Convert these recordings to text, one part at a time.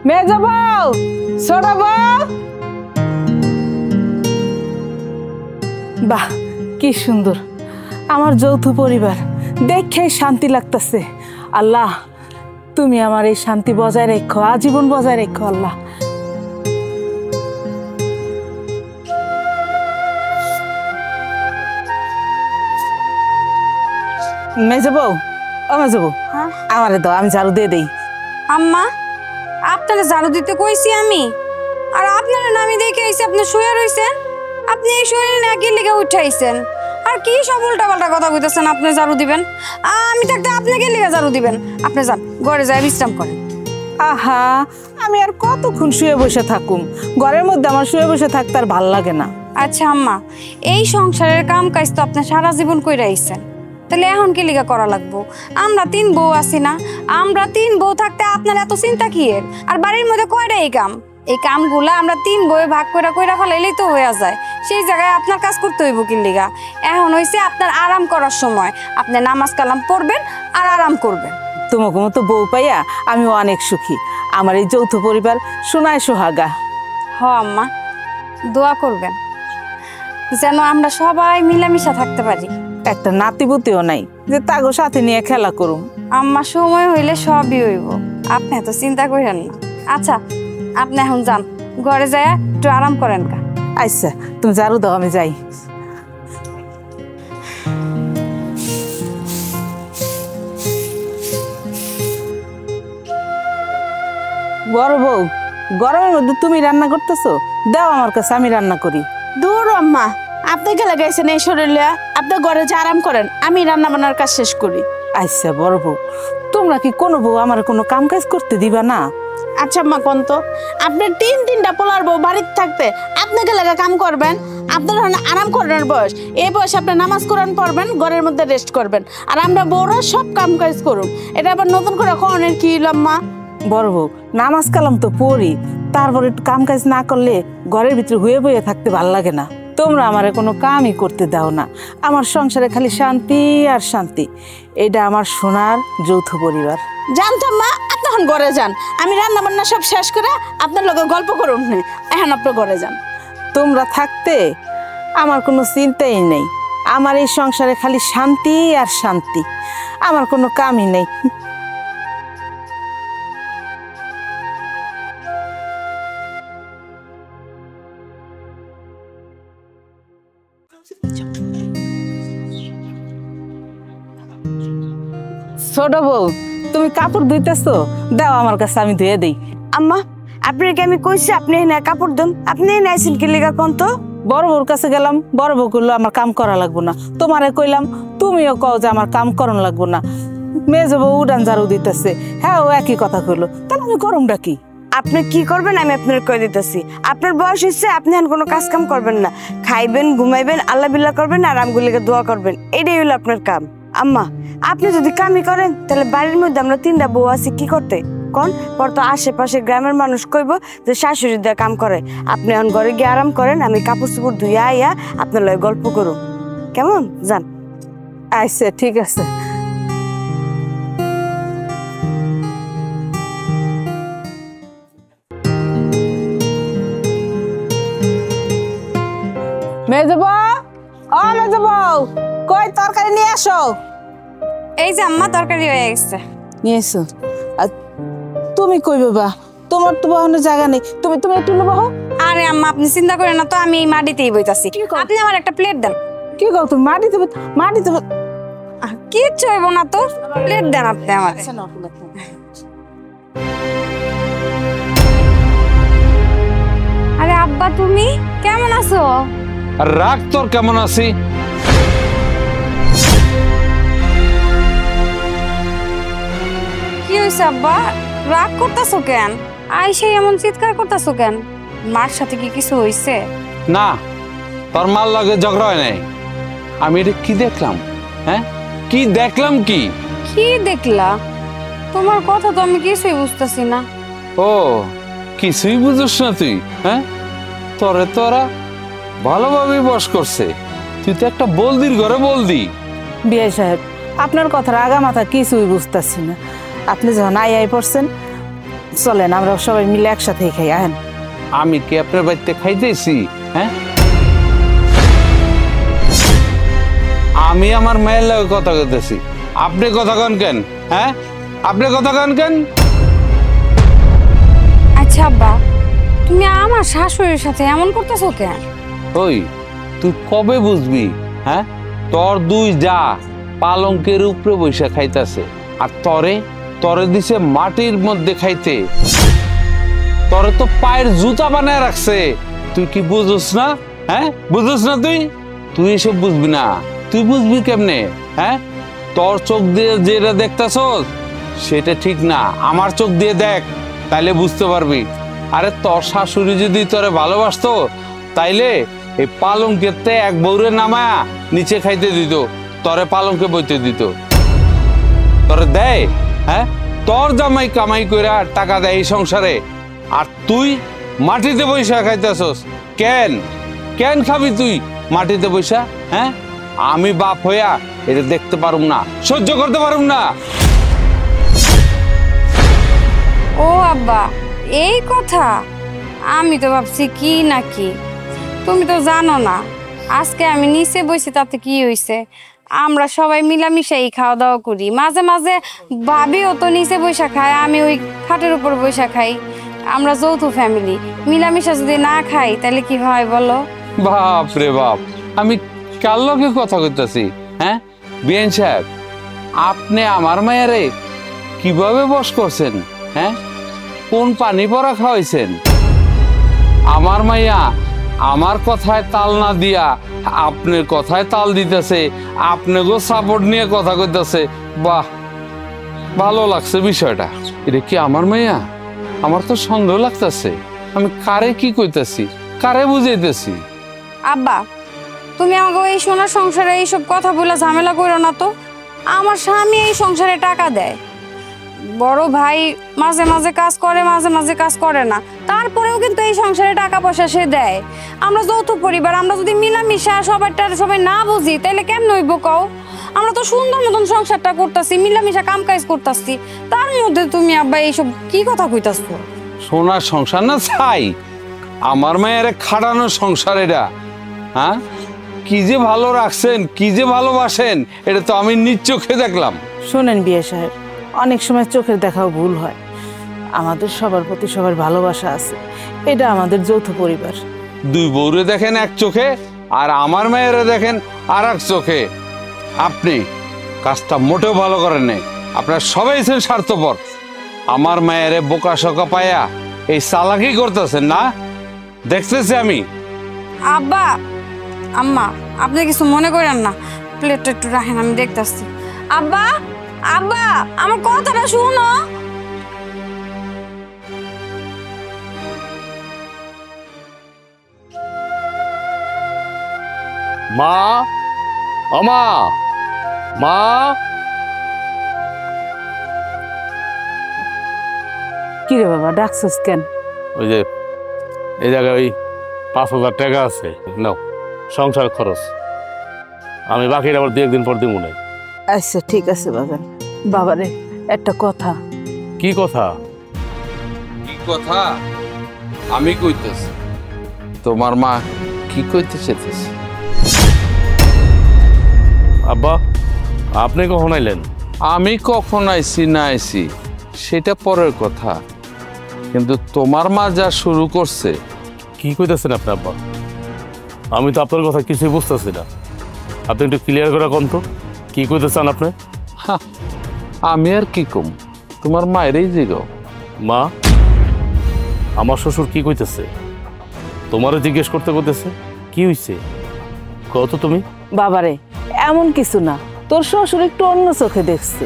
মেজো বউ, ছোট বউ। বাহ, কি সুন্দর আমার যৌথ পরিবার, দেখে শান্তি লাগতেছে। আল্লাহ, তুমি আমার এই শান্তি বজায় রেখো, আজীবন বজায় রেখো আল্লাহ। মেজো বউ, ও মেজো বউ, আমারে দাও, আমি ঝাড়ু দিয়ে দেই। আম্মা, আপনারা ঝাড়ু দিতে কইছি আমি, আর আপনারা না আমি দেখে আইছি আপনি শুয়ে রইছেন। আপনি এই শরীর না কি লেগে উঠাইছেন? আর কি সব উল্টা পাল্টা কথা কইতেছেন? আপনি ঝাড়ু দিবেন, আমি থাকতে আপনাকে লেগে ঝাড়ু দিবেন? আপনি যান, ঘরে যাই বিশ্রাম করেন। আহা, আমি আর কতক্ষণ শুয়ে বসে থাকুম? ঘরের মধ্যে আমার শুয়ে বসে থাকতে আর ভাল লাগে না। আচ্ছা আম্মা, এই সংসারের কাম কাজ তো আপনি সারা জীবন কইরা আইছেন, তাহলে এখন কি লিগা করা লাগবো? আমরা 3 বউ আছি না? আমরা 3 বউ থাকতে আপনার এত চিন্তা কি এর? আর বাড়ির মধ্যে কয়টা এই কামগুলা আমরা 3 বউয়ে ভাগ কইরা ফেলাইলেই তো হয়ে যায়। সেই জায়গায় আপনার কাজ করতে হইব কি লিগা? এখন হইছে আপনার আরাম করার সময়, আপনি নামাজ কালাম পড়বেন আর আরাম করবেন। তোমাকে মতো বউ পাইয়া আমি অনেক সুখী। আমার এই যৌথ পরিবার সোনায় সোহাগা। হ আম্মা, দোয়া করবেন যেন আমরা সবাই মিলামিশা থাকতে পারি। একটা নাতিপুতিও নাই যে তাগো সাথে নিয়ে খেলা করুম। আম্মা, সময় হইলে সবই হইব, আপনি এত চিন্তা করেন না। আচ্ছা, আপনি এখন যান, ঘরে যায় একটু আরাম করেন। আচ্ছা, তুমি ঝাড়ু দাও, আমি যাই। বড় বউ, গরমের মধ্যে তুমি রান্না করতেছো? দাও আমার কাছে, আমি রান্না করি। দূর আম্মা, আপনি গেলে গেছেন এই শরীরে, আপনি ঘরে যে আরাম করেন, আমি রান্না বান্নার কাজ শেষ করি। আচ্ছা বড় বউ, তোমরা কি কোনো বউ আমার কোনো কাম কাজ করতে দিবা না? আচ্ছা আম্মা, কোন তো আপনি 3টা পোলার বউ বাড়িতে থাকতে আপনি গেলে কাম করবেন? আপনার আরাম করার বয়স, এই বয়সে আপনি নামাজ কোরআন পড়বেন, ঘরের মধ্যে রেস্ট করবেন, আর আমরা বউরা সব কাম কাজ করুন। এটা আবার নতুন করে কনের কি আম্মা? বড় বউ, নামাজ কালাম তো পড়ি, তারপরে একটু কাম কাজ না করলে ঘরের ভিতরে হয়ে বয়ে থাকতে ভাল লাগে না। তোমরা আমারে কোনো কামই করতে দাও না। আমার সংসারে খালি শান্তি আর শান্তি। এটা আমার সোনার যৌথ পরিবার। জানতাম মা, আপনি এখন ঘরে যান, আমি রান্না বান্না সব শেষ করে আপনার লগে গল্প করুন। এখন আপনি ঘরে যান। তোমরা থাকতে আমার কোনো চিন্তাই নেই। আমার এই সংসারে খালি শান্তি আর শান্তি, আমার কোনো কামই নেই। ছোট বউ, তুমি কাপড় ধুইতেছো? দাও আমার কাছে, আমি ধুয়ে দেই। আম্মা, আপনাকে আমি কইছি আপনি এনে কাপড় দেন, আপনি এনে আইছেন কি লিগা কোন তো? বড় বউর কাছে গেলাম, বড় বউ কইলো আমার কাম করা লাগবো না। তোমারে কইলাম, তুমিও কও যে আমার কাম করন লাগবো না। মেজো বউ উড়ান ঝাড়ু দিতেছে, হ্যাঁ ও একই কথা কইলো, তাহলে আমি করুমটা কি? আপনি কি করবেন আমি আপনার কই দিতেছি। আপনার বয়স হচ্ছে, আপনি এখন কোনো কাজ কাম করবেন না, খাইবেন, ঘুমাইবেন, আল্লাহ বিল্লাহ করবেন আর আমগুলিকে দোয়া করবেন, এটাই হলো আপনার কাম। আম্মা, আপনি যদি কামই করেন তাহলে বাড়ির মধ্যে আমরা 3টা বউ আছি কি করতে কোন? পর তো আশেপাশে গ্রামের মানুষ কইব যে শাশুড়ি দিয়ে কাম করে। আপনি এখন ঘরে গিয়ে আরাম করেন, আমি কাপড় চোপড় ধুইয়া আইয়া আপনার লগে গল্প করুন, কেমন? যান। আচ্ছা ঠিক আছে। মেজো বউ, ও মেজো বউ, কই তরকারি নিয়ে আসো। এই যে আম্মা, তরকারি হয়ে গেছে। নিয়ে এসো। তুমি কই বাবা, তোমার তো বহানোর জায়গা নেই, তুমি তুমি একটু বহো। আরে আম্মা, আপনি চিন্তা করেন না তো, আমি এই মাটিতেই বইতাছি। আপনি আমার একটা প্লেট দেন। কি কও তুমি? মাটিতে মাটিতে কিচ্ছু হইব না তো, প্লেট দেন আপনি আমার। আরে আব্বা, তুমি কেমন আছো? আর রাগ তোর কেমন আছি? কি হয়েছে আব্বা, রাগ করতেছো কেন? আইসে এমন চিৎকার করতেছো কেন? মার সাথে কি কিছু হয়েছে? না, তোর মার লগে ঝগড়া হয় নাই। আমি এটা কি দেখলাম? হ্যাঁ, কি দেখলাম? কি কি দেখলা? তোমার কথা তো আমি কিছুই বুঝতেছি না। ও, কিছুই বুঝছ না তুই? হ্যাঁ, তোরে তোরা ভালোভাবে বস করছে, তুই তো একটা বলদির ঘরে বলদি। বিআই সাহেব, আপনার কথার আগা মাথা কিছুই বুঝতেছি না। আপনি যখন আই পড়ছেন, চলেন আমরা সবাই মিলে একসাথে খাই, আহেন। আমি কি আপনার বাড়িতে খাইতেছি? হ্যাঁ, আমি আমার মায়ের লাগে কথা কইতেছি, আপনি কথা কন কেন? হ্যাঁ, আপনি কথা কন কেন? আচ্ছা আব্বা, তুমি আমার শাশুড়ির সাথে এমন করতেছো কেন? ওই তুই কবে বুঝবি? হ্যাঁ, তোর দুই যা পালঙ্কের উপরে বসে খাইতেছে, আর তরে তরে দিছে মাটির মধ্যে খাইতে। তরে তো পায়ের জুতা বানায় রাখছে, তুই কি বুঝোস না? হ্যাঁ, বুঝোস না? তুই তুই এসব বুঝবি না, তুই বুঝবি কেমনে? হ্যাঁ, তোর চোখ দিয়ে যেটা দেখতেছস সেটা ঠিক না, আমার চোখ দিয়ে দেখ, তাইলে বুঝতে পারবি। আরে তোর শাশুড়ি যদি তোরে ভালোবাসতো তাইলে এই পালঙ্কের তে এক বউরে নামায়া নিচে খাইতে দিত, তরে পালঙ্কে বইতে দিত। তোরে দেয়? হ্যাঁ, তোর জামাই কামাই কইরা টাকা দেয় এই সংসারে, আর তুই মাটিতে বৈশা খাইতেছস। কেন কেন খাবি তুই মাটিতে বৈশা? হ্যাঁ, আমি বাপ হইয়া এটা দেখতে পারুম না, সহ্য করতে পারুম না। ও আব্বা, এই কথা? আমি তো ভাবছি কি নাকি, তুমি তো জানো না আজকে আমি নিচে বসি তাতে কি হইছে, আমরা সবাই মিলামিশাই খাওয়া দাওয়া করি। মাঝে মাঝে ভাবিও তো নিচে বৈশা খায়, আমি ওই খাটের উপর বৈশা খাই। আমরা যৌথ ফ্যামিলি, মিলামিশা যদি না খাই তাহলে কি হয় বলো? বাপ রে বাপ, আমি কার লগে কথা কইতাছি? হ্যাঁ, বিআইন সাহেব, আপনি আমার মায়েরে কিভাবে বশ করছেন? হ্যাঁ, কোন পানি পড়া খাওয়াইছেন? আমার মাইয়া আমার কথায় তাল না দিয়া আপনার কথায় তাল দিতেছে, আপনাকেও সাপোর্ট নিয়ে কথা কইতেছে। বাহ, ভালো লাগছে বিষয়টা। এটা কি আমার মাইয়া? আমার তো সন্দেহ লাগতেছে, আমি কারে কি কইতাছি, কারে বুঝাইতেছি? আব্বা, তুমি আমাকে এই সোনার সংসারে এইসব কথা বলে ঝামেলা করো না তো। আমার স্বামী এই সংসারে টাকা দেয়, বড় ভাই মাঝে মাঝে কাজ করে, মাঝে মাঝে কাজ করে না, তারপরেও কিন্তু এই সংসারে টাকা পয়সা সে দেয়। আমরা যৌথ পরিবার, আমরা যদি মিলামিশা সবাই না বুঝি তাহলে কেমন হইব কও? আমরা তো সুন্দর মতন সংসারটা করতেছি, মিলামিশা কাম কাজ করতেছি, তার মধ্যে তুমি আব্বা এইসব কি কথা কইতাছো? সোনার সংসার না ছাই, আমার মায়ের খাটানো সংসার এটা। হ্যাঁ, কি যে ভালো রাখছেন, কি যে ভালোবাসেন, এটা তো আমি নিজ চোখে দেখলাম। শোনেন বিয়ে সাহেব, অনেক সময় চোখের দেখাও ভুল হয়। আমাদের সবার প্রতি সবার ভালোবাসা আছে, এটা আমাদের যৌথ পরিবার। দুই বউরে দেখেন এক চোখে, আর আমার মায়েরা দেখেন আর এক চোখে। আপনি কাজটা মোটেও ভালো করেন নাই, আপনারা সবাই স্বার্থপর। আমার মায়েরে বোকা শোকা পায়া এই চালাকি করতেছেন না, দেখতেছি আমি। আব্বা, আম্মা, আপনি কিছু মনে করেন না, প্লেটটা একটু রাখেন, আমি দেখতেছি। আব্বা, আব্বা, আমার কথাটা শুনো। মা, আমা, মা, কি রে বাবা, ডাকছিস কেন? ওই যে এই জায়গায় ওই 5,000 টাকা আছে, নাও সংসার খরচ, আমি বাকিটা আবার 2-1 দিন পর দিব না। আচ্ছা ঠিক আছে বাজান। বাবারে একটা কথা। কি কথা? কি কথা? আমি কইতেছি, তোমার মা কি কইতে চাইতেছে? আব্বা, আপনি কখন আইলেন? আমি কখন আইছি না আইছি সেটা পরের কথা, কিন্তু তোমার মা যা শুরু করছে। কি কইতেছেন আপনি আব্বা? আমি তো আপনার কথা কিছুই বুঝতেছি না, আপনি একটু ক্লিয়ার করে কোন তো কি কইতেছেন আপনি? আমি আর কি কম, তোমার মায়েরই জিগাও। মা, আমার শ্বশুর কি কইতেছে? তোমারও জিজ্ঞেস করতে কইতেছে কি হইছে কত তুমি? বাবারে এমন কিছু না, তোর শ্বশুর একটু অন্য চোখে দেখছে।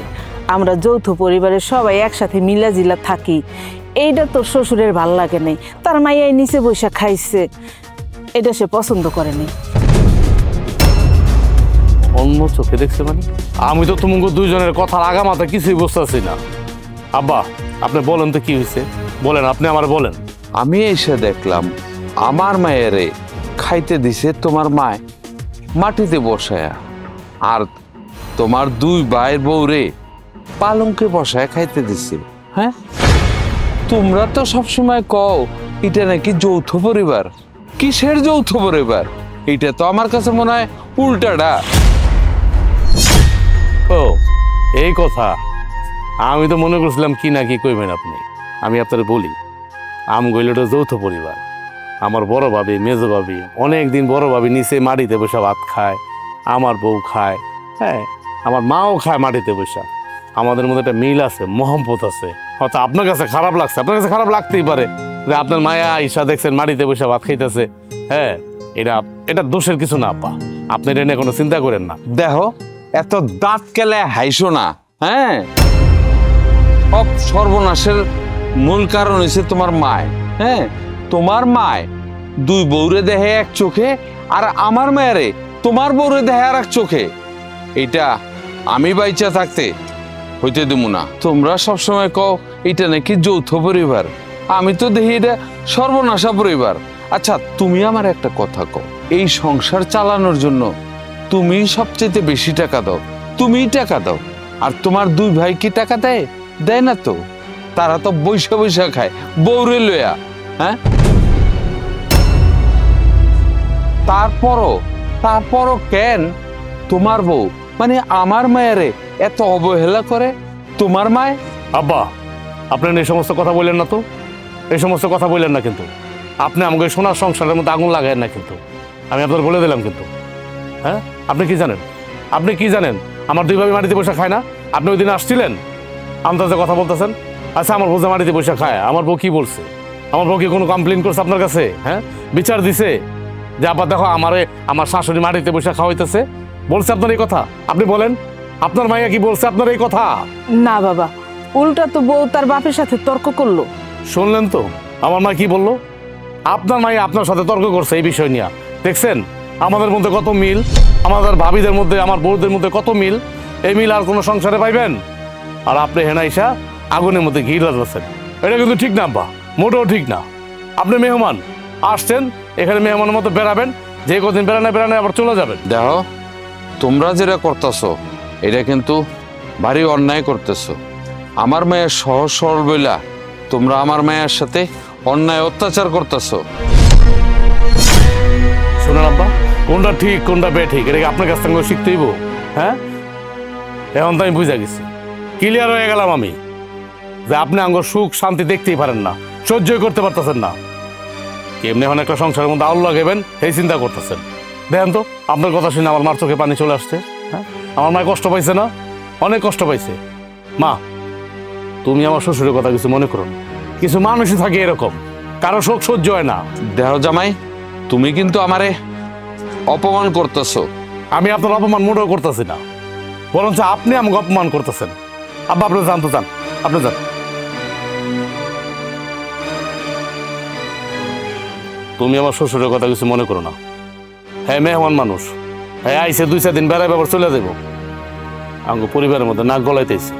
আমরা যৌথ পরিবারের সবাই একসাথে মিলাজিলা থাকি, এইটা তোর শ্বশুরের ভাল লাগে নাই। তার মাইয়াই নিচে বৈশা খাইছে, এটা সে পছন্দ করেনি। অন্য চোখে দেখছে মানে? আমি তো তোমাকে দুইজনের কথার আগা মাথা কিছুই বুঝতেছি না। আব্বা, আপনি বলেন তো কি হয়েছে, বলেন, আপনি আমার বলেন। আমি এসে দেখলাম আমার মায়েরে খাইতে দিছে তোমার মায় মাটিতে বসায়া, আর তোমার দুই ভাইয়ের বউরে পালঙ্কে বসায় খাইতে দিছে। হ্যাঁ, তোমরা তো সবসময় কও এটা নাকি যৌথ পরিবার। কিসের যৌথ পরিবার? এটা তো আমার কাছে মনে হয় উল্টাটা। ও এই কথা, আমি তো মনে করছিলাম কি না কি কইবেন আপনি। আমি আপনার বলি, আমগইলটা যৌথ পরিবার। আমার বড় ভাবি, মেজো ভাবি, অনেকদিন বড় ভাবি নিচে মাটিতে বসে ভাত খায়, আমার বউ খায়, হ্যাঁ আমার মাও খায় মাটিতে বসে। আমাদের মধ্যে একটা মিল আছে, মহব্বত আছে। হয়তো আপনার কাছে খারাপ লাগছে, আপনার কাছে খারাপ লাগতেই পারে যে আপনার মায়া ঈশা দেখছেন মাটিতে বসে ভাত খাইতেছে। হ্যাঁ এটা দোষের কিছু না আপা, আপনি এটা নিয়ে কোনো চিন্তা করেন না। দেখো এত দাঁত কেলে হাইসো না। হ্যাঁ, সব সর্বনাশের মূল কারণ হচ্ছে তোমার মায়। হ্যাঁ, তোমার মায় দুই বউরে দেহে এক চোখে, আর আমার মায়েরে তোমার বউরে দেহে আর এক চোখে। এটা আমি বাইচা থাকতে হইতে দেব না। তোমরা সবসময় কও এটা নাকি যৌথ পরিবার, আমি তো দেখি এটা সর্বনাশা পরিবার। আচ্ছা তুমি আমার একটা কথা কও, এই সংসার চালানোর জন্য তুমি সবচেয়ে বেশি টাকা দাও, তুমিই টাকা দাও। আর তোমার দুই ভাই কি টাকা দেয়? দেয় না তো। তারা তো বৈশা বৈশা খায় বউরে লইয়া। হ্যাঁ, তারপরও কেন তোমার বউ মানে আমার মায়েরে এত অবহেলা করে? তোমার মায়। আব্বা আপনি এই সমস্ত কথা বললেন না তো, এই সমস্ত কথা বললেন না কিন্তু। আপনি আমাকে সোনার সংসারের মধ্যে আগুন লাগায়েন না কিন্তু, আমি আপনার বলে দিলাম কিন্তু। হ্যাঁ, আপনি কি জানেন, আপনি কি জানেন আমার দুই ভাবি মাটিতে বসে খায় না? আপনি ওই দিন আসছিলেন, আন্দাজে কথা বলতেছেন। আচ্ছা আমার বউ যে মাটিতে বসে খায়, আমার বউ কি বলছে? আমার বউ কি কোনো কমপ্লেন করছে আপনার কাছে? হ্যাঁ, বিচার দিছে যে আপা দেখো আমার শাশুড়ি মাটিতে বসে খাওয়াইতেছে? বলছে আপনার এই কথা? আপনি বলেন, আপনার মাইয়া কি বলছে আপনার এই কথা? না বাবা, উল্টা তো বউ তার বাপের সাথে তর্ক করলো। শুনলেন তো আমার মা কি বললো? আপনার মাইয়া আপনার সাথে তর্ক করছে এই বিষয় নিয়ে। দেখছেন আমাদের মধ্যে কত মিল, আমাদের ভাবিদের মধ্যে, আমার বউদের মধ্যে কত মিল। এই মিল আর কোনো সংসারে পাইবেন? আর আপনি হেনাইসা আগুনের মধ্যে ঘি লাগাচ্ছেন। এটা কিন্তু ঠিক না বা, মোটেও ঠিক না। আপনি মেহমান আসছেন, এখানে মেহমানের মতো বেড়াবেন, যে কদিন বেড়ানো আবার চলে যাবেন। দেখো তোমরা যেটা করতেছো এটা কিন্তু ভারী অন্যায় করতেছো। আমার মায়ের সহজ সরল বইলা তোমরা আমার মায়ের সাথে অন্যায় অত্যাচার করতেছো। শোনেন আব্বা, কোনটা ঠিক কোনটা বেঠিক এটা কি আপনার কাছ থেকে শিখতে হইব? হ্যাঁ, এখন তো আমি বুঝা গেছি, ক্লিয়ার হয়ে গেলাম আমি যে আপনি আঙ্গ সুখ শান্তি দেখতেই পারেন না, সহ্যই করতে পারতেছেন না। কেমনি এখন একটা সংসারের মধ্যে আউল লাগাবেন এই চিন্তা করতেছেন। দেখেন তো আপনার কথা শুনে আমার মার চোখে পানি চলে আসছে। হ্যাঁ, আমার মায় কষ্ট পাইছে না? অনেক কষ্ট পাইছে। মা তুমি আমার শ্বশুরের কথা কিছু মনে করো না, কিছু মানুষই থাকে এরকম, কারো শোক সহ্য হয় না। দেখো জামাই, তুমি কিন্তু আমারে অপমান করতেছো। আমি আপনার অপমান মোটেও করতেছি না, বরঞ্চ আপনি আমাকে অপমান করতেছেন। আব্বা আপনি জানতে চান, আপনি যান। তুমি আমার শ্বশুরের কথা কিছু মনে করো না। হ্যাঁ মেহমান মানুষ, হ্যাঁ আইসে 2-4 দিন বেড়াই ব্যাপার চলে যাবো, আমাকে পরিবারের মধ্যে নাক গলাইতেছে।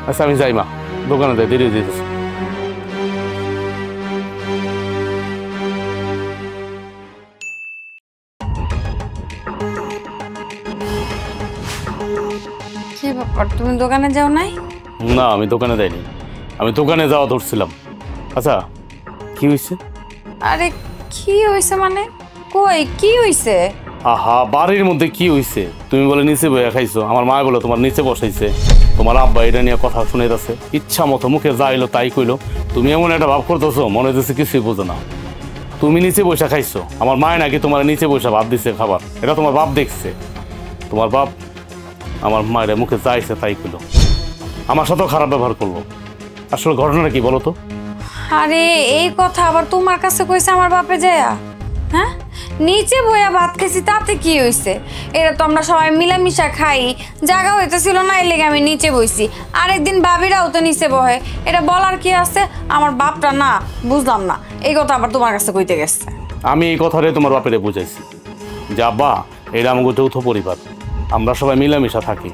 আচ্ছা আমি যাই মা, দোকানে যাই, দেরি দিতেছে। কি ব্যাপার, তুমি দোকানে যাও নাই? না আমি দোকানে যাইনি, আমি দোকানে যাওয়া ধরছিলাম। আচ্ছা কি হয়েছে? আরে কি হয়েছে মানে? কই কি হয়েছে? আহা বাড়ির মধ্যে কি হয়েছে? তুমি বলে নিচে বইয়া খাইছো, আমার মা বলে তোমার নিচে বসাইছে, তোমার আব্বা এটা নিয়ে কথা শুনাইতেছে, ইচ্ছা মতো মুখে যা এলো তাই কইলো। তুমি এমন একটা ভাব করতেছো মনে হচ্ছে কিছুই বোঝো না। তুমি নিচে বসে খাইছো, আমার মায় নাকি তোমার নিচে বসে ভাত দিচ্ছে খাবার, এটা তোমার বাপ দেখছে। তোমার বাপ আমার মায়ের মুখে যা ইচ্ছে তাই কইলো, আমার সাথেও খারাপ ব্যবহার করলো। আসলে ঘটনাটা কি বলো তো? আরে এই কথা আবার তোমার কাছে কইছে আমার বাপে যায়া? হ্যাঁ, নিচে বইয়া ভাত খেয়েছি তাতে কি হয়েছে? এটা তো আমরা সবাই মিলামিশা খাই, জায়গা হইতেছিল না এর লেগে আমি নিচে বইছি। আরেকদিন বাবিরাও তো নিচে বহে, এটা বলার কি আছে? আমার বাপটা না বুঝলাম না এই কথা আবার তোমার কাছে কইতে গেছে। আমি এই কথাটাই তোমার বাপেরে বুঝাইছি যে আব্বা এটা আমাকে যৌথ পরিবার, আমরা সবাই মিলামিশা থাকি,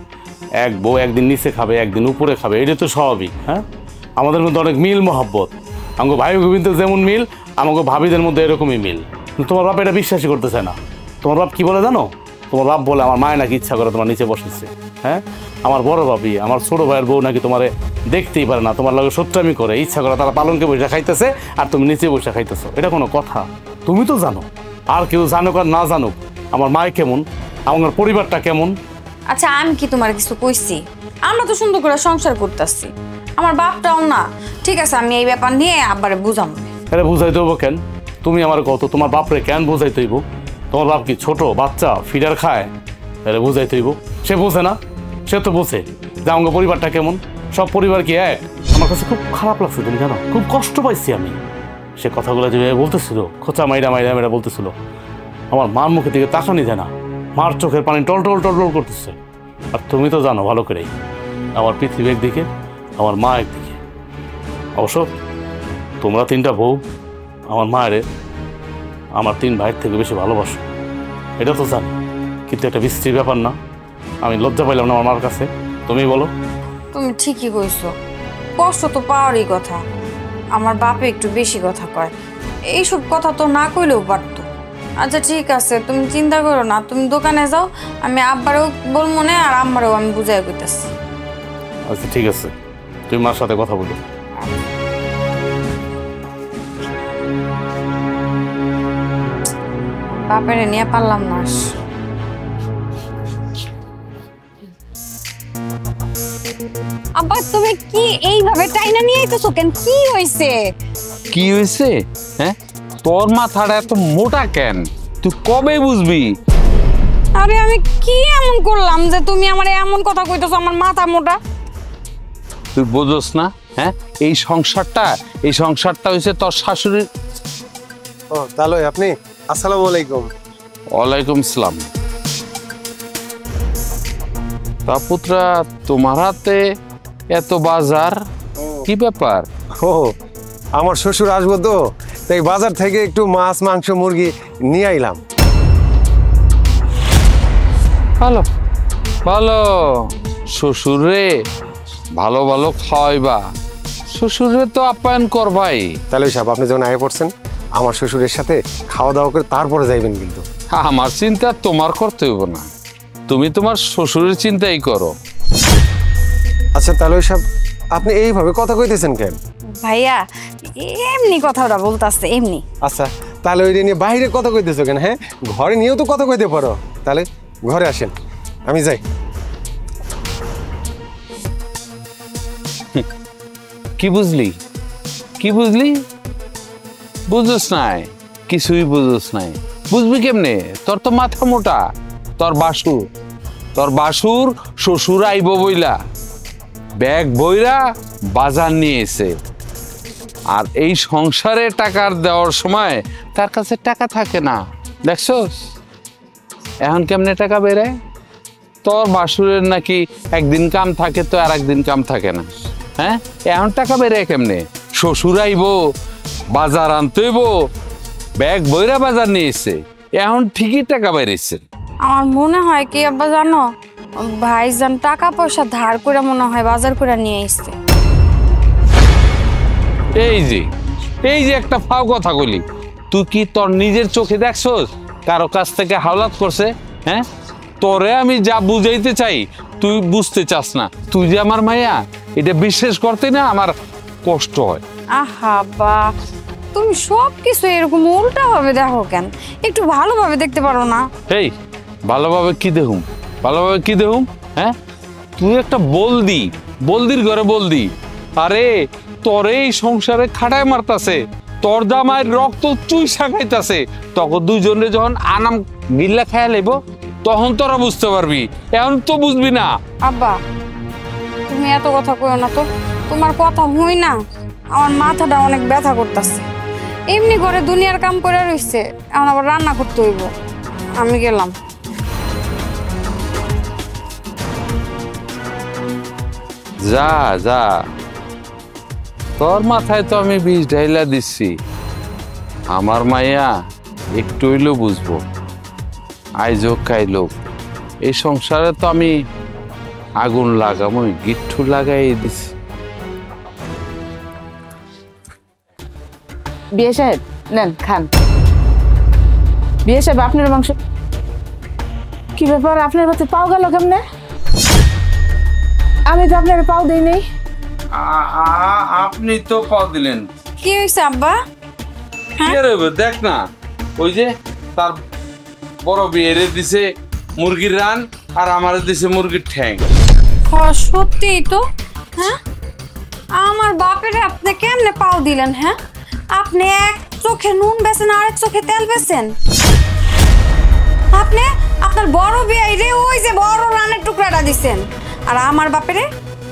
এক বউ একদিন নিচে খাবে একদিন উপরে খাবে, এটা তো স্বাভাবিক। হ্যাঁ, আমাদের মধ্যে অনেক মিল মহব্বত, আমাকে ভাই গোবিন্দ যেমন মিল আমাকে ভাবিদের মধ্যে এরকমই মিল। তোমার বাপ এটা বিশ্বাসই করতেছে না। তোমার বাপ কি বলে জানো? তোমার বাপ বলে আমার মায় নাকি ইচ্ছা করে তোমার নিচে বসেছে। হ্যাঁ আমার বড় ভাবি আমার ছোট ভাইয়ের বউ নাকি তোমারে দেখতেই পারে না, তোমার লগে সত্যি করে ইচ্ছা করে তারা পালনকে বসে খাইতেছে আর তুমি নিচে বসে খাইতেছো, এটা কোনো কথা? তুমি তো জানো, আর কেউ জানুক আর না জানুক আমার মায় কেমন, আমার পরিবারটা কেমন। আচ্ছা আমি কি তোমার কিছু কইছি? আমরা তো সুন্দর করে সংসার করতেছি, আমার বাপটাও না। ঠিক আছে আমি এই ব্যাপার নিয়ে আব্বারে বুঝাম। আরে বুঝাইতে হইব কেন? তুমি আমার কত তোমার বাপরে কেন বুঝাইতে হইব? তোমার বাপ কি ছোট বাচ্চা ফিডার খায়? আরে বুঝাইতে হইব। সে বোঝে না? সে তো বোঝে যে আমার পরিবারটা কেমন, সব পরিবার কি এক? আমার কাছে খুব খারাপ লাগছে, তুমি জানো, খুব কষ্ট পাইছি আমি। সে কথাগুলো যে বলতেছিল, খোঁচা মাইরা মাইরা মাইরা বলতেছিল, আমার মার মুখের দিকে তাকানি যায় না, মার চোখের পানি টলটল টলটল করতেছে। আর তুমি তো জানো ভালো করেই আমার পৃথিবী একদিকে, আমার মা একদিকে। অবশ্য তোমরা তিনটা বউ আমার মায়ের আমার 3 ভাইয়ের থেকে বেশি ভালোবাসো, এটা তো জানি, কিন্তু একটা বিশ্রী ব্যাপার না? আমি লজ্জা পাইলাম না আমার মার কাছে? তুমি বলো। তুমি ঠিকই কইছো, কষ্ট তো পাওয়ারই কথা। আমার বাপে একটু বেশি কথা কয়, এইসব কথা তো না কইলেও পারতো। আচ্ছা ঠিক আছে, তুমি চিন্তা করো না, তুমি দোকানে যাও, আমি আব্বারও বলবো না আর আম্মারও আমি বুঝাই কইতাছি। আচ্ছা ঠিক আছে, তুমি মার সাথে কথা বলো। বাপেরে নিয়ে পারলাম না। আব্বা তুমি কি এইভাবে টাইনা নিয়ে আইতেছো কেন? কি হইছে? কি হয়েছে? হ্যাঁ, তোর মাথাটা এত মোটা কেন? তুই কবে বুঝবি? আরে আমি কি এমন করলাম যে তুমি আমারে এমন কথা কইতেছো? আমার মাথা মোটা। তুই বোঝস না? হ্যাঁ, এই সংসারটা হয়েছে তোর শাশুড়ির। ও তাহলে আপনি, আসসালামু আলাইকুম। ওয়ালাইকুম সালাম। তা পুত্রা, তোমার হাতে এত বাজার, কি ব্যাপার? ও আমার শ্বশুর আসবো তো, তাই বাজার থেকে একটু মাছ মাংস মুরগি নিয়ে আইলাম। ভালো ভালো, শ্বশুরে ভালো ভালো খাওয়াইবা, শ্বশুরে তো আপ্যায়ন করবাই। তাহলে সাহেব আপনি যখন আগে পড়ছেন আমার শ্বশুরের সাথে খাওয়া দাওয়া করে তারপরে যাইবেন কিন্তু। আমার চিন্তা তোমার করতে হইব না, তুমি তোমার শ্বশুরের চিন্তাই করো। আচ্ছা তাহলে সাহেব আপনি এইভাবে কথা কইতেছেন কেন? ভাইয়া এমনি কথাটা বলতাছে এমনি। আচ্ছা তাহলে ওইটা নিয়ে বাইরে কথা কইতেছো কেন? হ্যাঁ, ঘরে নিয়েও তো কথা কইতে পারো। তাহলে ঘরে আসেন, আমি যাই। কি বুঝলি? কি বুঝলি? বুঝোস নাই, কিছুই বুঝোস নাই। বুঝবি কেমনে? তোর তো মাথা মোটা। তোর বাসুর শ্বশুর আইব বইলা ব্যাগ বইরা বাজার নিয়ে এসে, আর এই সংসারে টাকার দেওয়ার সময় তার কাছে টাকা থাকে না। দেখছস এখন কেমনে টাকা বেড়ে? তোর বাসুরের নাকি একদিন কাম থাকে তো আর একদিন কাম থাকে না। হ্যাঁ, এখন টাকা বেড়ে কেমনে? শ্বশুর আইব, বাজার আনতে হইব, ব্যাগ বইরা বাজার নিয়ে এসে, এখন ঠিকই টাকা বেড়েছে। আমার মনে হয় কি আব্বা জানো, ভাইজান টাকা পয়সা ধার করে মনে হয় বাজার করে নিয়ে আসছে। এই যে একটা ফাও কথা কইলি, তুই কি তোর নিজের চোখে দেখছস কারো কাছ থেকে হাওলাত করছে? হ্যাঁ, তোরে আমি যা বুঝাইতে চাই তুই বুঝতে চাস না। তুই যে আমার মাইয়া, এটা বিশ্বাস করতে না আমার কষ্ট হয়। আহা বা, তুমি সব কিছু এরকম উল্টা ভাবে দেখো কেন? একটু ভালোভাবে দেখতে পারো না? এই ভালোভাবে কি দেখুম? ভালোভাবে কি দেখুম? হ্যাঁ, তুই একটা বলদির ঘরে বলদি। আরে তোরে এই সংসারে খাটায় মারতাছে, তোর জামাইয়ের রক্ত চুইসা খাইতাছে, তখন দুইজনে যখন আনাম গিল্লা খায়া লইব তখন তোরা বুঝতে পারবি, এখন তো বুঝবি না। আব্বা তুমি এত কথা কইও না তো, তোমার কথা হই না আমার মাথাটা অনেক ব্যথা করতেছে। এমনি করে দুনিয়ার কাম করে রইছে, এখন আবার রান্না করতে হইব। আমি গেলাম। যা যা, তোর মাথায় তো আমি বিষ ঢাইলা দিচ্ছি। আমার মাইয়া একটু হইলেও বুঝবো, আইজোক খাইলোক, এই সংসারে তো আমি আগুন লাগামো, গিট্টু লাগাই দিছি। বিয়ে সাহেব নেন খান। বিয়ে সাহেব আপনার মাংস। কি ব্যাপার, আপনার হাতে পাও গেল কেমনে? আমি তো আপনার পাও দেই নাই। আপনি তো পাও দিলেন। কি হয়েছে আব্বা? কি রে দেখ না, ওই যে তার বড় বিয়েরে দিছে মুরগির রান আর আমারে দিছে মুরগির ঠ্যাং। সত্যিই তো। হ্যাঁ, আমার বাপেরে আপনি কেমনে পাও দিলেন? হ্যাঁ, আপনি এক চোখে নুন বেছেন আর এক চোখে তেল বেছেন। আপনি আপনার বড় বিয়াইরে ওই যে বড় রানের টুকরাটা দিছেন, আর আমার বাপেরে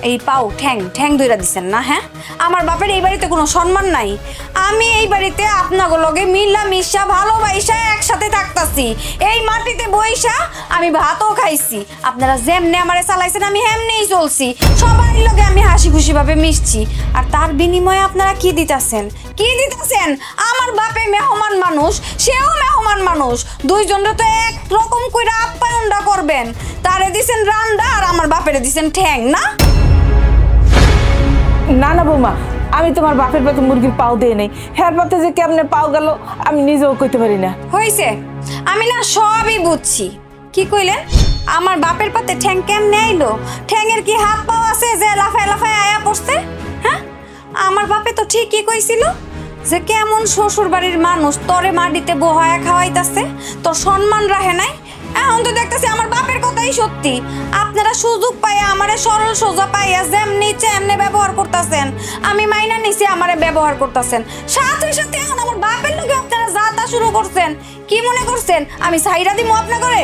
এই পাও ঠ্যাং ঠ্যাং দইরা দিছেন না। হ্যাঁ, আমার বাপের এই বাড়িতে কোনো সম্মান নাই। আমি এই বাড়িতে আপনাদের লগে মিলা মিশা ভালোবাসা একসাথে থাকতাছি। এই মাটিতে বইসা আমি ভাতও খাইছি। আপনারা যেমনে আমারে চালাইছেন আমি হেমনেই চলছি। সবার লগে আমি হাসি খুশি ভাবে মিশছি। আর তার বিনিময়ে আপনারা কি দিতাছেন? কি দিতাছেন? আমার বাপে মেহমান মানুষ, সেও মেহমান মানুষ। দুইজনরে তো এক রকম কইরা আপ্যায়নটা করবেন। তারে দিছেন রান্ডা আর আমার বাপেরে দিছেন ঠ্যাং না। না না বৌমা, আমি তোমার বাপের পাতে মুরগির পাও দিয়ে নেই। হ্যার পাতে যে কেমনে পাও গেল আমি নিজেও কইতে পারি না। হইছে, আমি না সবই বুঝছি। কি কইলেন? আমার বাপের পাতে ঠ্যাং কেমনে আইলো? ঠ্যাংয়ের কি হাত পাও আছে যে লাফায় লাফায় আয়া পড়ছে? হ্যাঁ, আমার বাপে তো ঠিকই কইছিল যে কেমন শ্বশুর বাড়ির মানুষ তরে মাটিতে বহায়া খাওয়াইতাছে, তোর সম্মান রাখে নাই। এখন তো দেখতেছি আমার বাপের কথাই সত্যি। আপনারা সুযোগ পাইয়া আমারে সরল সোজা পাইয়া যেমনি ইচ্ছে এমনি ব্যবহার করতেছেন। আমি মাইনা নিছি আমারে ব্যবহার করতেছেন, সাথে সাথে এখন আমার বাপের লোকে আপনারা যাতা শুরু করছেন। কি মনে করছেন আমি সাইরা দিমু আপনা করে?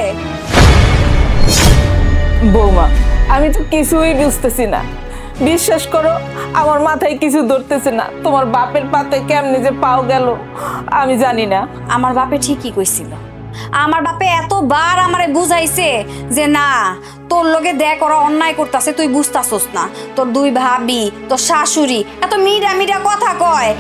বৌমা, আমি তো কিছুই বুঝতেছি না। বিশ্বাস করো, আমার মাথায় কিছু ধরতেছে না। তোমার বাপের পাতে কেমনে যে পাও গেল আমি জানি না। আমার বাপে ঠিকই কইছিল। আমার বাপে এতবার আমারে বুঝাইছে যে না, তোর লগে দেখ ওরা অন্যায় করতেছে, তুই বুঝতাছস না। তোর দুই ভাবি, তোর শাশুড়ি এত মিডা মিডা কথা কয়,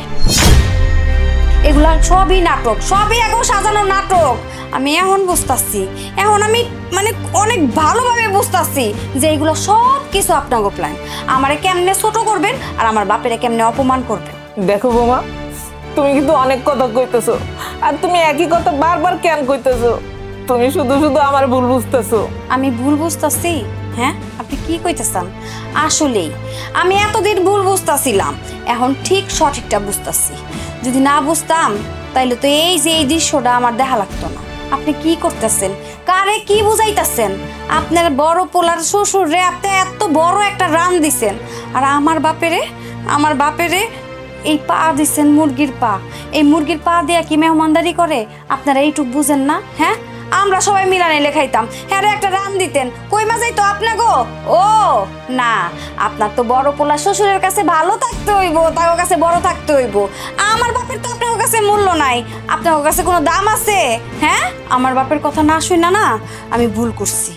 এগুলা সবই নাটক, সবই এখন সাজানো নাটক। আমি এখন বুঝতাছি, এখন আমি মানে অনেক ভালোভাবে বুঝতাছি যে এগুলো সব কিছু আপনাকে প্ল্যান। আমারে কেমনে ছোট করবেন আর আমার বাপেরে কেমনে অপমান করবেন। দেখো বৌমা, তুমি কিন্তু অনেক কথা কইতেছো, আর তুমি একই কথা বারবার কেন কইতেছো? তুমি শুধু শুধু আমার ভুল বুঝতেছো। আমি ভুল বুঝতাছি? হ্যাঁ, আপনি কি কইতেছেন? আসলেই আমি এতদিন ভুল বুঝতাছিলাম, এখন ঠিক সঠিকটা বুঝতাছি। যদি না বুঝতাম তাইলে তো এই যে এই দৃশ্যটা আমার দেখা লাগতো না। আপনি কি করতেছেন? কারে কি বুঝাইতেছেন? আপনার বড় পোলার শ্বশুর রে আপনি এত বড় একটা রান দিছেন, আর আমার বাপেরে এই পা দিচ্ছেন মুরগির পা। এই মুরগির পা দিয়ে কি মেহমানদারি করে? আপনারা এইটুক বুঝেন না? হ্যাঁ, আমরা সবাই মিলানে লেখাইতাম, হ্যাঁ একটা রান দিতেন, কই মাঝাই তো আপনা গো। ও না, আপনার তো বড় পোলা শ্বশুরের কাছে ভালো থাকতে হইব, তার কাছে বড় থাকতে হইব। আমার বাপের তো আপনার কাছে মূল্য নাই, আপনার কাছে কোনো দাম আছে? হ্যাঁ, আমার বাপের কথা না শুই না আমি ভুল করছি।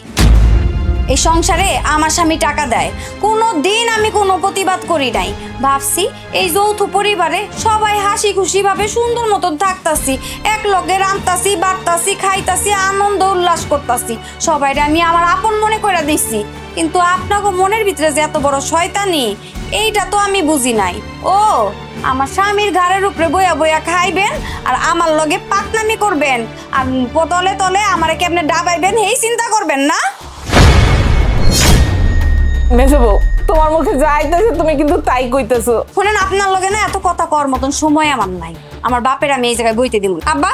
এই সংসারে আমার স্বামী টাকা দেয়, কোনো দিন আমি কোনো প্রতিবাদ করি নাই। ভাবছি এই যৌথ পরিবারে সবাই হাসি খুশি ভাবে সুন্দর মতন থাকতাছি, এক লগে রান্তাছি, বাড়তাছি, খাইতাছি, আনন্দ উল্লাস করতাছি, সবাইরে আমি আমার আপন মনে করে দিছি। কিন্তু আপনাকে মনের ভিতরে যে এত বড় শয়তানি, এইটা তো আমি বুঝি নাই। ও আমার স্বামীর ঘাড়ের উপরে বইয়া বইয়া খাইবেন আর আমার লগে পাকনামি করবেন, আর তলে তলে আমারে কেমনে ডাবাইবেন এই চিন্তা করবেন না? মেজবো, তোমার মুখে যা আইতেছে তুমি কিন্তু তাই কইতেছো। শুনেন, আপনার লগে না এত কথা কর মতন সময় আমার নাই। আমার বাপের আমি এই জায়গায় বইতে দিব। আব্বা,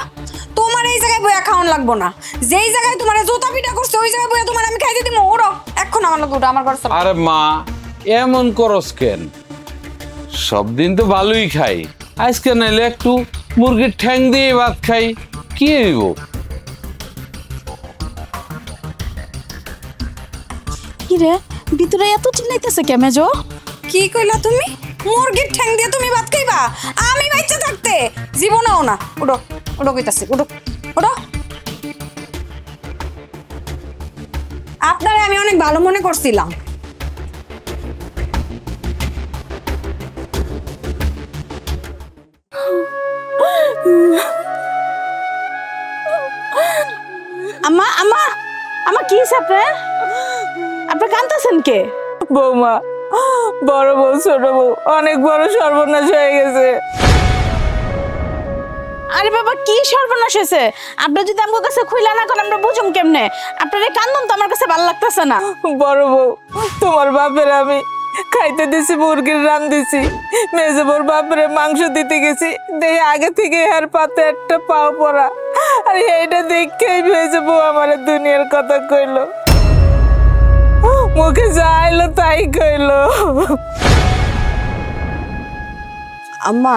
তোমার এই জায়গায় বইয়া খাওয়ান লাগবো না। যেই জায়গায় তোমার জোতা পিঠা করছে ওই জায়গায় বইয়া তোমার আমি খাইতে দিব। ওরো এখন আমার লগে আমার ঘর চলো। আরে মা, এমন করস কেন? সব দিন তো ভালোই খাই, আজকে নাইলে একটু মুরগির ঠ্যাং দিয়ে ভাত খাই, কি হইব? কি রে, ভিতরে এত চিল্লাইতেছে কে মেজো? কি কইলা তুমি? মুরগির ঠ্যাং দিয়ে তুমি ভাত খাইবা? আমি বাচ্চা থাকতে জীবনেও না। উঠো উঠো কইতাছি, উঠো উঠো। আপনারে আমি অনেক ভালো মনে করছিলাম। আম্মা আম্মা আম্মা, কি হইছে আপনার? আপনি কাঁদতেছেন কে? বৌমা, বড় বউ ছোট বউ অনেক বড় সর্বনাশ হয়ে গেছে। আরে বাবা কি সর্বনাশ হয়েছে? আপনি যদি আমার কাছে খুইলা না করেন আমরা বুঝুম কেমনে? আপনার এই কান্দন তো আমার কাছে ভালো লাগতেছে না। বড় বউ, তোমার বাপের আমি খাইতে দিছি, মুরগির রান দিছি, মেজে বউর বাপরে মাংস দিতে গেছি, দেখে আগে থেকে আর পাতে একটা পাও পড়া। আর এইটা দেখেই মেজে বউ আমার দুনিয়ার কথা কইলো, মুখে যা আইলো তাই কইলো। আম্মা,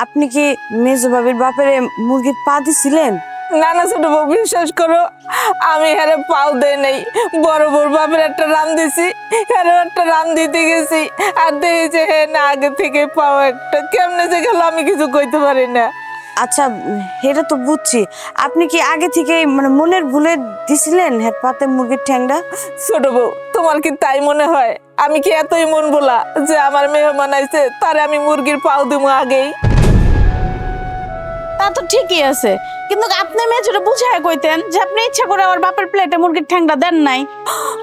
আপনি কি মেজো ভাবির বাপের মুরগির পা দিছিলেন? না না ছোট বউ, বিশ্বাস করো আমি হারে পাও দেই নাই। বড় বউর বাপের একটা রান দিছি, হারে একটা রান দিতে গেছি, আর দেখেছে হে না আগে থেকে পাও একটা কেমনে যে গেল আমি কিছু কইতে পারি না। আচ্ছা, এটা তো বুঝছি। আপনি কি আগে থেকে মানে মনের ভুলে দিছিলেন হেড পাতে মুরগির ঠ্যাংটা? ছোট বউ, তোমার কি তাই মনে হয় আমি কি এতই মন বলা যে আমার মেহমান আইছে তারে আমি মুরগির পাও দিমু আগেই? তা তো ঠিকই আছে, কিন্তু আপনি মেজরে বুঝায় কইতেন যে আপনি ইচ্ছা করে আমার বাপের প্লেটে মুরগির ঠ্যাংটা দেন নাই।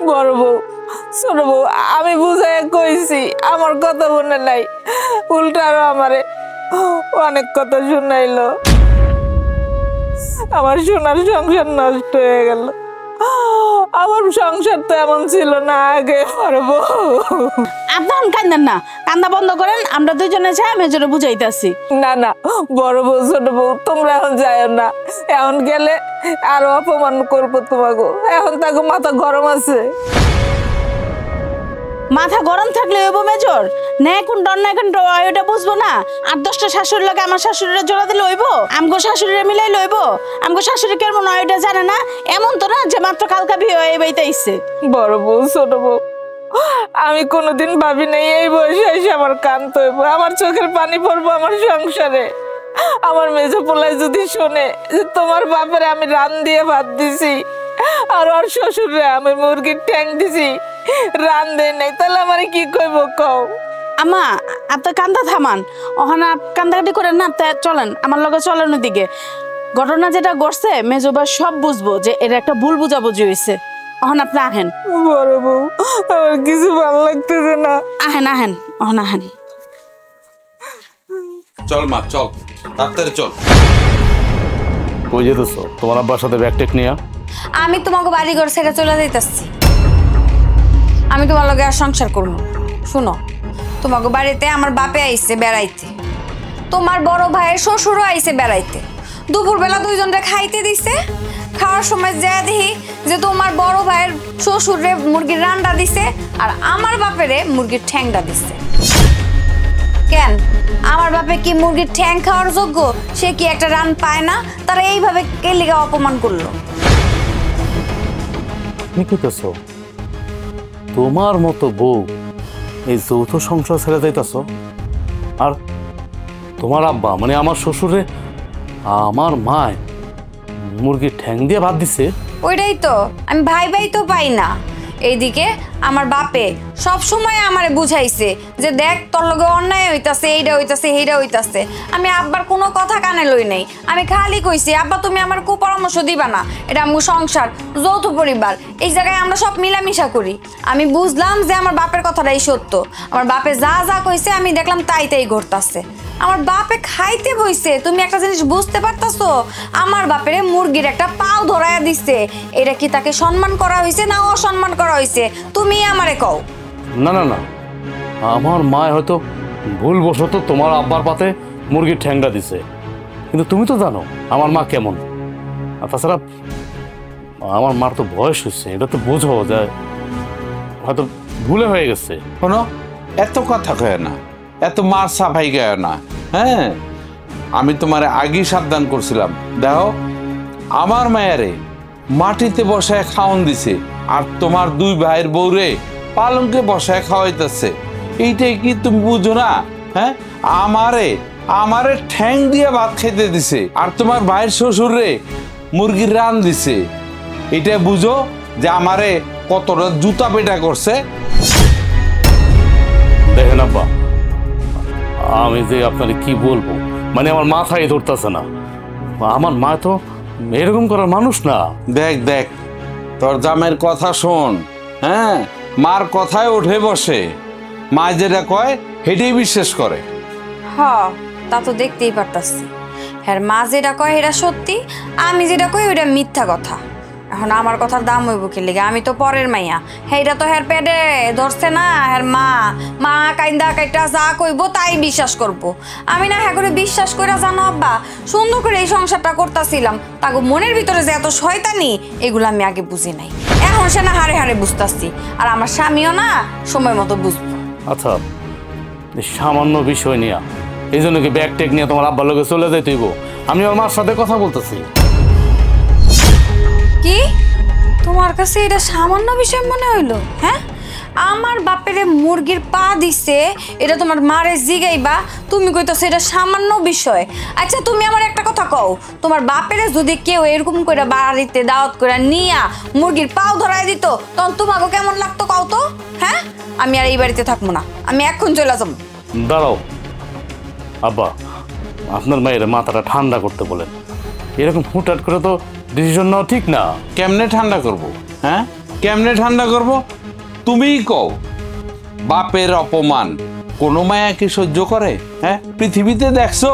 বড় বউ, ছোট বউ, আমি বুঝায় কইছি, আমার কথা মনে নাই, উল্টা আরো আমারে অনেক কথা শুনাইলো। আমার সোনার সংসার নষ্ট হয়ে গেল। আমার সংসার তো এমন ছিল না আগে। বড় বউ, আপনি কান্দেন না, কান্দা বন্ধ করেন, আমরা দুজনে যাই মেজরে বুঝাইতাছি। না না বড় বউ, ছোট বউ, তোমরা এখন যাও না, এখন গেলে আরো অপমান করবো তোমাকে। এখন তাকে মাথা গরম আছে। মাথা গরম থাকলে হইব মেজর না, এখন ডর না, এখন ওইটা বুঝবো না। 8-10টা শাশুড়ির লাগে আমার শাশুড়িরা জোড়া দিলে হইব? আমগো শাশুড়িরা মিলাই লইব? আমগো শাশুড়ি কেমন হয় ওইটা জানে না? এমন তো না যে মাত্র কালকা বিয়ে হয়ে বাইতে আইছে। বড় বউ, ছোট বউ, আমি কোনোদিন ভাবি নাই এই বয়সে এসে আমার কান্ত হইব, আমার চোখের পানি পড়বো আমার সংসারে। আমার মেজো পোলায় যদি শোনে যে তোমার বাপের আমি রান দিয়ে ভাত দিছি আর ওর শ্বশুরে আমি মুরগির ঠ্যাং দিছি, রান দেয় নাই, তাহলে আমার কি কইব কও? আমা, আপনার কান্দা থামান, ওখানে কান্দাকাটি করেন না, চলেন আমার লগে, চলেন ওদিকে। ঘটনা যেটা ঘটছে মেজোবা সব বুঝবো যে এটা একটা ভুল বুঝাবুঝি হয়েছে। ওখানে আপনি আহেন। বড় বউ, আমার কিছু ভালো লাগতেছে না। আহেন আহেন, ওখানে আহেন। চল মা, চল ডাক্তারে চল। কই যেতেছ তোমার আব্বার সাথে ব্যাগ টেক নিয়ে? আমি তোমাকে বাড়ি ঘর ছেড়ে চলে যাইতাছি। আমি তোমার লগে আর সংসার করবো। শুনো, তোমাকে বাড়িতে আমার বাপে আইছে বেড়াইতে, তোমার বড় ভাইয়ের শ্বশুরও আইছে বেড়াইতে। দুপুরবেলা দুইজনরে খাইতে দিছে। খাওয়ার সময় যা দেখি যে তোমার বড় ভাইয়ের শ্বশুরে মুরগির রান্না দিছে আর আমার বাপেরে মুরগির ঠ্যাংটা দিছে। কেন আমার বাপে কি মুরগির ঠ্যাং খাওয়ার যোগ্য? সে কি একটা রান পায় না? তারা এইভাবে কেলিগা অপমান করলো। তুমি কইতেছ তোমার মতো বউ এই যৌথ সংসার ছেড়ে যাইতেছ, আর তোমার আব্বা মানে আমার শ্বশুরে আমার মায় মুরগির ঠ্যাং দিয়ে ভাত দিছে? ওইটাই তো আমি ভাই ভাই তো পাই না। এইদিকে আমার বাপে সব সময় আমারে বুঝাইছে যে দেখ তোর লগে অন্যায় হইতাছে, এইটা হইতাছে, এইটা হইতাছে। আমি আব্বার কোনো কথা কানে লই নাই। আমি খালি কইছি আব্বা তুমি আমার কুপরামর্শ দিবা না, এটা আমার সংসার, যৌথ পরিবার, এই জায়গায় আমরা সব মিলামিশা করি। আমি বুঝলাম যে আমার বাপের কথাটাই সত্য। আমার বাপে যা যা কইছে আমি দেখলাম তাই তাই ঘটতাছে। আমার বাপে খাইতে বইছে, তুমি একটা জিনিস বুঝতে পারতাছো? আমার বাপেরে মুরগির একটা পাও ধরায়া দিচ্ছে। এটা কি তাকে সম্মান করা হয়েছে না অসম্মান করা হয়েছে? তুমি আমারে কও। না না না, আমার মা হয়তো ভুলবশত তোমার আব্বার পাতে মুরগির ঠ্যাংটা দিছে, কিন্তু তুমি তো জানো আমার মা কেমন। আর তাছাড়া আমার মার তো বয়স হচ্ছে, এটা তো বোঝো যে হয়তো ভুলে হয়ে গেছে। শোনো, এত কথা কয় না, এত মার সাফাই গায় না। হ্যাঁ, আমি তোমার আগেই সাবধান করছিলাম। দেখো, আমার মায়ারে মাটিতে বসায় খাওয়ান দিছে আর তোমার দুই ভাইয়ের বউরে পালঙ্কে বসায় খাওয়াইতেছে। এইটাই কি তুমি বুঝো না? হ্যাঁ, আমারে ঠ্যাং দিয়ে ভাত খাইতে দিছে আর তোমার ভাইয়ের শ্বশুরে মুরগির রান দিছে। এটা বুঝো যে আমারে কতটা জুতা পেটা করছে। দেখেন আব্বা, আমি যে আপনাকে কি বলবো, মানে আমার মাথায় ধরতেছে না। আমার মা তো এরকম করার মানুষ না। দেখ দেখ, তোর জামের কথা শোন। হ্যাঁ, মার কথায় উঠে বসে, মা যেটা কয় সেটাই বিশ্বাস করে। হ্যাঁ, তা তো দেখতেই পারতাছি। হ্যাঁ মা যেটা কয় এটা সত্যি, আমি যেটা কই ওইটা মিথ্যা কথা। এখন আমার কথার দাম হইব কি লেগে? আমি তো পরের মাইয়া, হেইটা তো হের পেটে ধরছে না। হ্যাঁ মা কাইন্দা কাইটা যা কইব তাই বিশ্বাস করব। আমি না হ্যাঁ করে বিশ্বাস করে জানো আব্বা সুন্দর করে এই সংসারটা করতেছিলাম, তাকে মনের ভিতরে যে এত শয়তানি এগুলো আমি আগে বুঝি নাই। এখন সে না হারে হারে বুঝতেছি, আর আমার স্বামীও না সময় মতো বুঝবো। আচ্ছা, এই সামান্য বিষয় নিয়ে এই জন্য কি ব্যাগ ট্যাগ নিয়ে তোমার আব্বার লোকে চলে যাই তুইব? আমি আমার মার সাথে কথা বলতেছি। কি তোমার কাছে এটা সামান্য বিষয় মনে হইলো? হ্যাঁ, আমার বাপেরে মুরগির পা দিছে, এটা তোমার মারে জিগাইবা, তুমি কইতাছো এটা সামান্য বিষয়। আচ্ছা তুমি আমার একটা কথা কও, তোমার বাপেরে যদি কেউ এরকম করে বাড়িতে দাওয়াত করে নিয়া মুরগির পাও ধরাই দিত, তখন তোমাকে কেমন লাগতো কও তো? হ্যাঁ, আমি আর এই বাড়িতে থাকবো না, আমি এখন চলে যাবো। দাঁড়াও আব্বা, আপনার মায়ের মাথাটা ঠান্ডা করতে বলেন। এরকম হুটহাট করে তো ডিসিশন নেওয়া ঠিক না। কেমনে ঠান্ডা করব? হ্যাঁ, কেমনে ঠান্ডা করব? তুমিই কও। বাপের অপমান কোনো মায়া কি সহ্য করে? হ্যাঁ, পৃথিবীতে দেখছো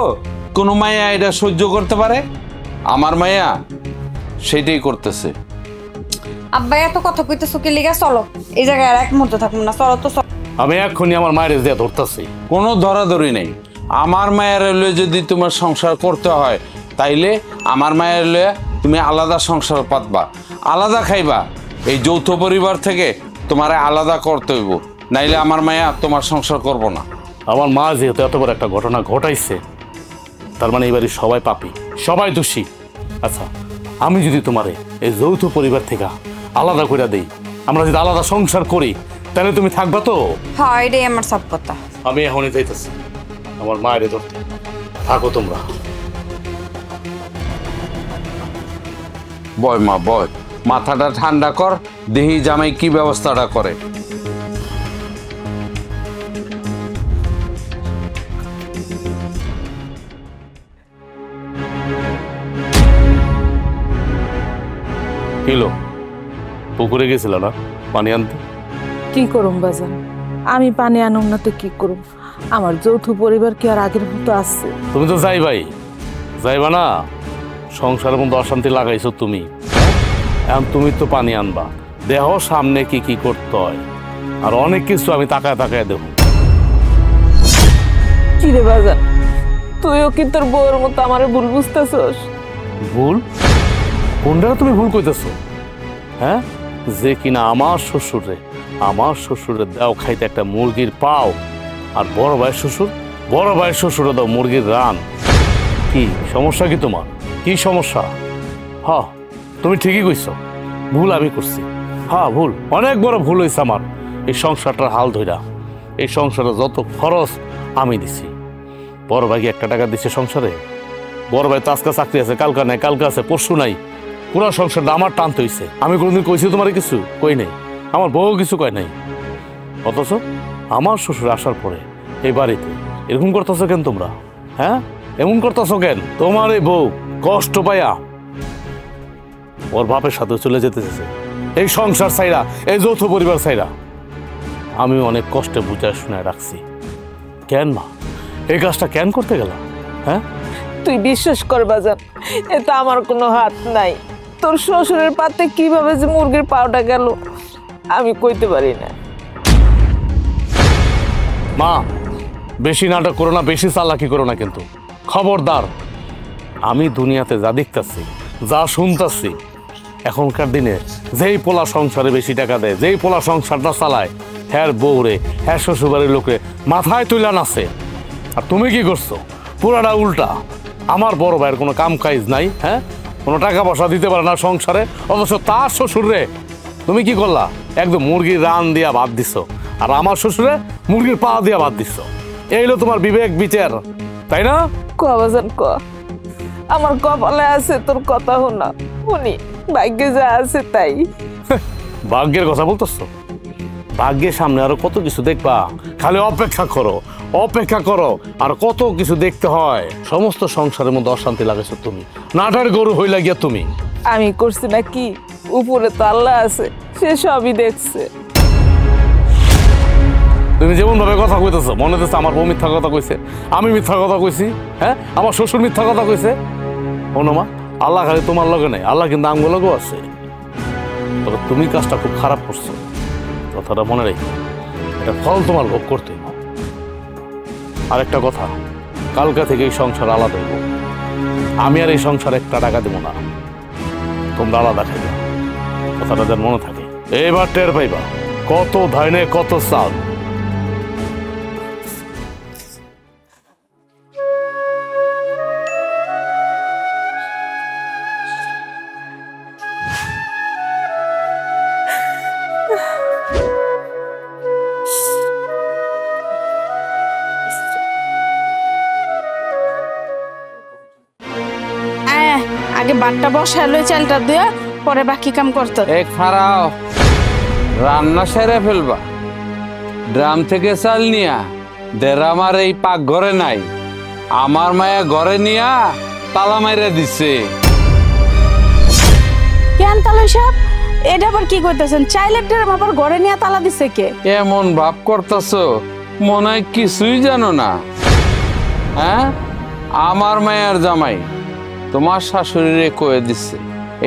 কোনো মায়া এটা সহ্য করতে পারে? আমার মায়া সেটাই করতেছে। আব্বা এত কথা কইতেছো কি লিগা? চলো, এই জায়গায় আর এক মুহূর্ত থাকবো না, চলো তো। আমি এক্ষুনি আমার মায়ের দিয়ে ধরতেছি। কোনো ধরাধরি নেই। আমার মায়ের লয়ে যদি তোমার সংসার করতে হয়, তাইলে আমার মায়ের লয়ে তুমি আলাদা সংসার পাতবা, আলাদা খাইবা। এই যৌথ পরিবার থেকে তোমার আলাদা করতে হইব, নাইলে আমার মায়া তোমার সংসার করব না। আমার মা যেহেতু এত বড় একটা ঘটনা ঘটাইছে, তার মানে এই বাড়ির সবাই পাপী, সবাই দোষী। আচ্ছা, আমি যদি তোমারে এই যৌথ পরিবার থেকে আলাদা করে দেই, আমরা যদি আলাদা সংসার করি, তাহলে তুমি থাকবা তো? হ্যাঁ, এটাই আমার সব কথা। আমি এখনই যাইতেছি আমার মায়ের ধরতে। থাকো তোমরা। বয় মা বয়, মাথাটা ঠান্ডা কর, দেহি জামাই কি ব্যবস্থাটা করে। কিলো পুকুরে গেছিল না পানি আনতে? কি করুম বাজান, আমি পানি আনুম না তো কি করুম? আমার যৌথ পরিবার কি আর আগের মতো আছে? তুমি তো যাইবা না। সংসারের মধ্যে অশান্তি লাগাইছো তুমি। এখন তুমি তো পানি আনবা, দেহ সামনে কি কি করতে হয়, আর অনেক কিছু আমি তাকায় তাকায় দেব। কি রে বাজান, তুইও কি তোর বউয়ের মতো আমারে ভুল বুঝতেছস? ভুল? কোনটা তুমি ভুল কইতেছো? হ্যাঁ, যে কিনা আমার শ্বশুরের দাও খাইতে একটা মুরগির পাও, আর বড় ভাইয়ের শ্বশুরে দাও মুরগির রান। কি সমস্যা? কি তোমার কি সমস্যা? হ্যাঁ, তুমি ঠিকই কইছো, ভুল আমি করছি। হ্যাঁ, ভুল, অনেক বড় ভুল হয়েছে আমার। এই সংসারটার হাল ধইরা, এই সংসারে যত খরচ আমি দিছি। বড় ভাই একটা টাকা দিচ্ছে সংসারে? বড় ভাই তো আজকে চাকরি আছে, কালকা নাই, কালকে আছে, পরশু নাই। পুরো সংসারটা আমার টানতে হইছে। আমি কোনোদিন কইছি তোমার কিছু? কই নাই। আমার বউ কিছু কয় নাই। অথচ আমার শ্বশুর আসার পরে এই বাড়িতে এরকম করতেছো কেন তোমরা? হ্যাঁ, এমন করতেছো কেন? তোমার এই বউ কষ্ট পাইয়া ওর বাপের সাথে চলে যেতেছে এই সংসার ছাইরা, এই যৌথ পরিবার ছাইরা। আমি অনেক কষ্টে বুঝায় শুনে রাখছি। কেন মা এই কাজটা কেন করতে গেলাম? হ্যাঁ, তুই বিশ্বাস কর বাজান, এতে আমার কোনো হাত নাই। তোর শ্বশুরের পাতে কিভাবে যে মুরগির পাওটা গেল আমি কইতে পারি না। মা বেশি নাটক করো না, বেশি চালাকি করো না, কিন্তু খবরদার। আমি দুনিয়াতে যা দেখতেছি, যা শুনতেছি, এখনকার দিনে যেই পোলা সংসারে বেশি টাকা দেয়, যেই পোলা সংসারটা চালায়, হ্যার বউরে, হ্যার শ্বশুরবাড়ির লোকে মাথায় তুলে নাচে। আর তুমি কি করছো? পুরাটা উল্টা। আমার বড় ভাইয়ের কোনো কাম কাজ নাই, হ্যাঁ, কোনো টাকা পয়সা দিতে পারে না সংসারে, অথচ তার শ্বশুরে তুমি কি করলা? একদম মুরগির রান দিয়া ভাত দিছ, আর আমার শ্বশুরে মুরগির পা দিয়া ভাত দিছ। এই হলো তোমার বিবেক বিচার, তাই না? ক বাজান ক, আমার কপালে আছে তোর কথা শোনা, শুনি ভাগ্যে যা আছে তাই। ভাগ্যের কথা বলতেছো? ভাগ্যের সামনে আরো কত কিছু দেখবা, খালি অপেক্ষা করো, আর কত কিছু দেখতে হয়। সমস্ত সংসারের মধ্যে অশান্তি লাগাইছো তুমি, নাটার গরু হই লাগিয়া তুমি। আমি করছি না কি? উপরে তো আল্লাহ আছে, সে সবই দেখছে। তুমি যেমন ভাবে কথা কইতেছো মনে হচ্ছে আমার বউ মিথ্যা কথা কইছে, আমি মিথ্যা কথা কইছি, হ্যাঁ আমার শ্বশুর মিথ্যা কথা কইছে। শোনো মা, আল্লাহ খালি তোমার লগে নাই, আল্লাহ কিন্তু আমগো লগেও আছে। তবে তুমি কাজটা খুব খারাপ করছো, কথাটা মনে রেখো। এটা ফল তোমার ভোগ করতে হবে। আর একটা কথা, কালকা থেকে এই সংসার আলাদা হইব। আমি আর এই সংসারে একটা টাকা দেবো না, তোমরা আলাদা খাইবে। কথাটা যেন মনে থাকে। এবার টের পাইবা কত ধানে কত চাল। আগে বাটটা বসালো, চালটা দিয়ে পরে বাকি কাম করতো। এ খারাও, রান্না সেরে ফেলবা। ড্রাম থেকে চাল নিয়া দেড় আমার এই পাক ঘরে নাই, আমার মায়া ঘরে নিয়া তালা মাইরা দিছে। কেন তালুই সাহেব, এটা আবার কি করতেছেন? চাইলের ড্রাম আবার ঘরে নিয়ে তালা দিছে কে? এমন ভাব করতেছো মনে হয় কিছুই জানো না। হ্যাঁ, আমার মায়ের জামাই তোমার শাশুড়িরে কয়ে দিচ্ছে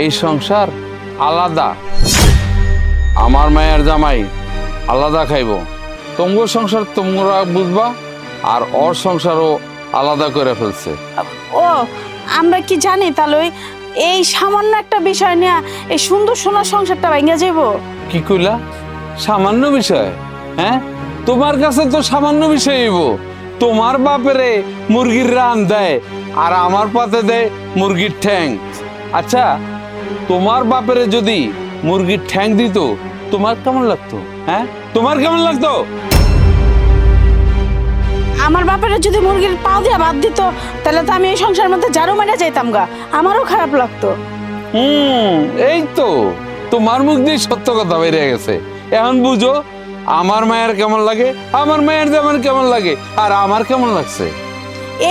এই সংসার আলাদা। আমার মায়ের জামাই আলাদা খাইব, তোমার সংসার তোমরা বুঝবা, আর ওর সংসারও আলাদা করে ফেলছে। ও, আমরা কি জানি তালুই এই সামান্য একটা বিষয় নিয়ে এই সুন্দর সোনার সংসারটা ভেঙে যাব? কি কইলা? সামান্য বিষয়? হ্যাঁ, তোমার কাছে তো সামান্য বিষয় হইব। তোমার বাপেরে মুরগির রান দেয় আর আমার পাতে দেয় মুরগির ঠ্যাং। আচ্ছা, তোমার বাপেরে যদি মুরগির ঠ্যাং দিত তোমার কেমন লাগতো? হ্যাঁ, তোমার কেমন লাগতো? আমার বাপের যদি মুরগির পা দিয়ে বাদ দিত তাহলে তো আমি এই সংসারের মধ্যে ঝাড়ু মেরে যাইতাম গা, আমারও খারাপ লাগতো। এই তো তোমার মুখ দিয়ে সত্য কথা বেরিয়ে গেছে। এখন বুঝো আমার মায়ের কেমন লাগে, আমার মায়ের যেমন কেমন লাগে, আর আমার কেমন লাগছে।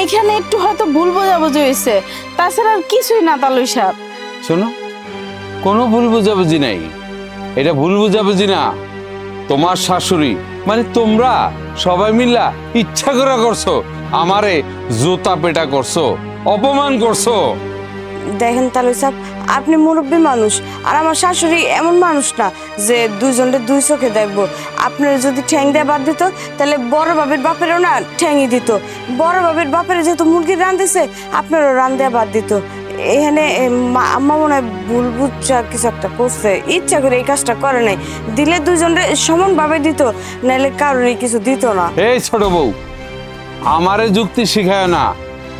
এইখানে একটু হয়তো ভুল বোঝাবুঝি হয়েছে, তাছাড়া আর কিছুই না তালুই সাহেব। শোনো, কোনো ভুল বোঝাবুঝি নাই। এটা ভুল বোঝাবুঝি না, তোমার শাশুড়ি মানে তোমরা সবাই মিলা ইচ্ছা করে করছো, আমারে জুতা পেটা করছো, অপমান করছো। দেখেন তালুই সাহেব, আপনি মুরব্বী মানুষ, আর আমার শাশুড়ি এমন মানুষ না যে দুইজনের দুই চোখে দেখবো। আপনার যদি ঠ্যাং দিয়ে বাদ দিত তাহলে বড় বাবির বাপেরও না ঠ্যাংই দিত। বড় বাবির বাপের যেহেতু মুরগির রান দিছে, আপনারও রান দিয়ে বাদ দিত। এখানে আম্মা মনে হয় ভুল বুঝা কিছু একটা করছে, ইচ্ছা করে এই কাজটা করে নাই। দিলে দুইজনের সমানভাবে দিত, নাহলে কারোরই কিছু দিত না। এই ছোট বউ, আমারে যুক্তি শিখায় না।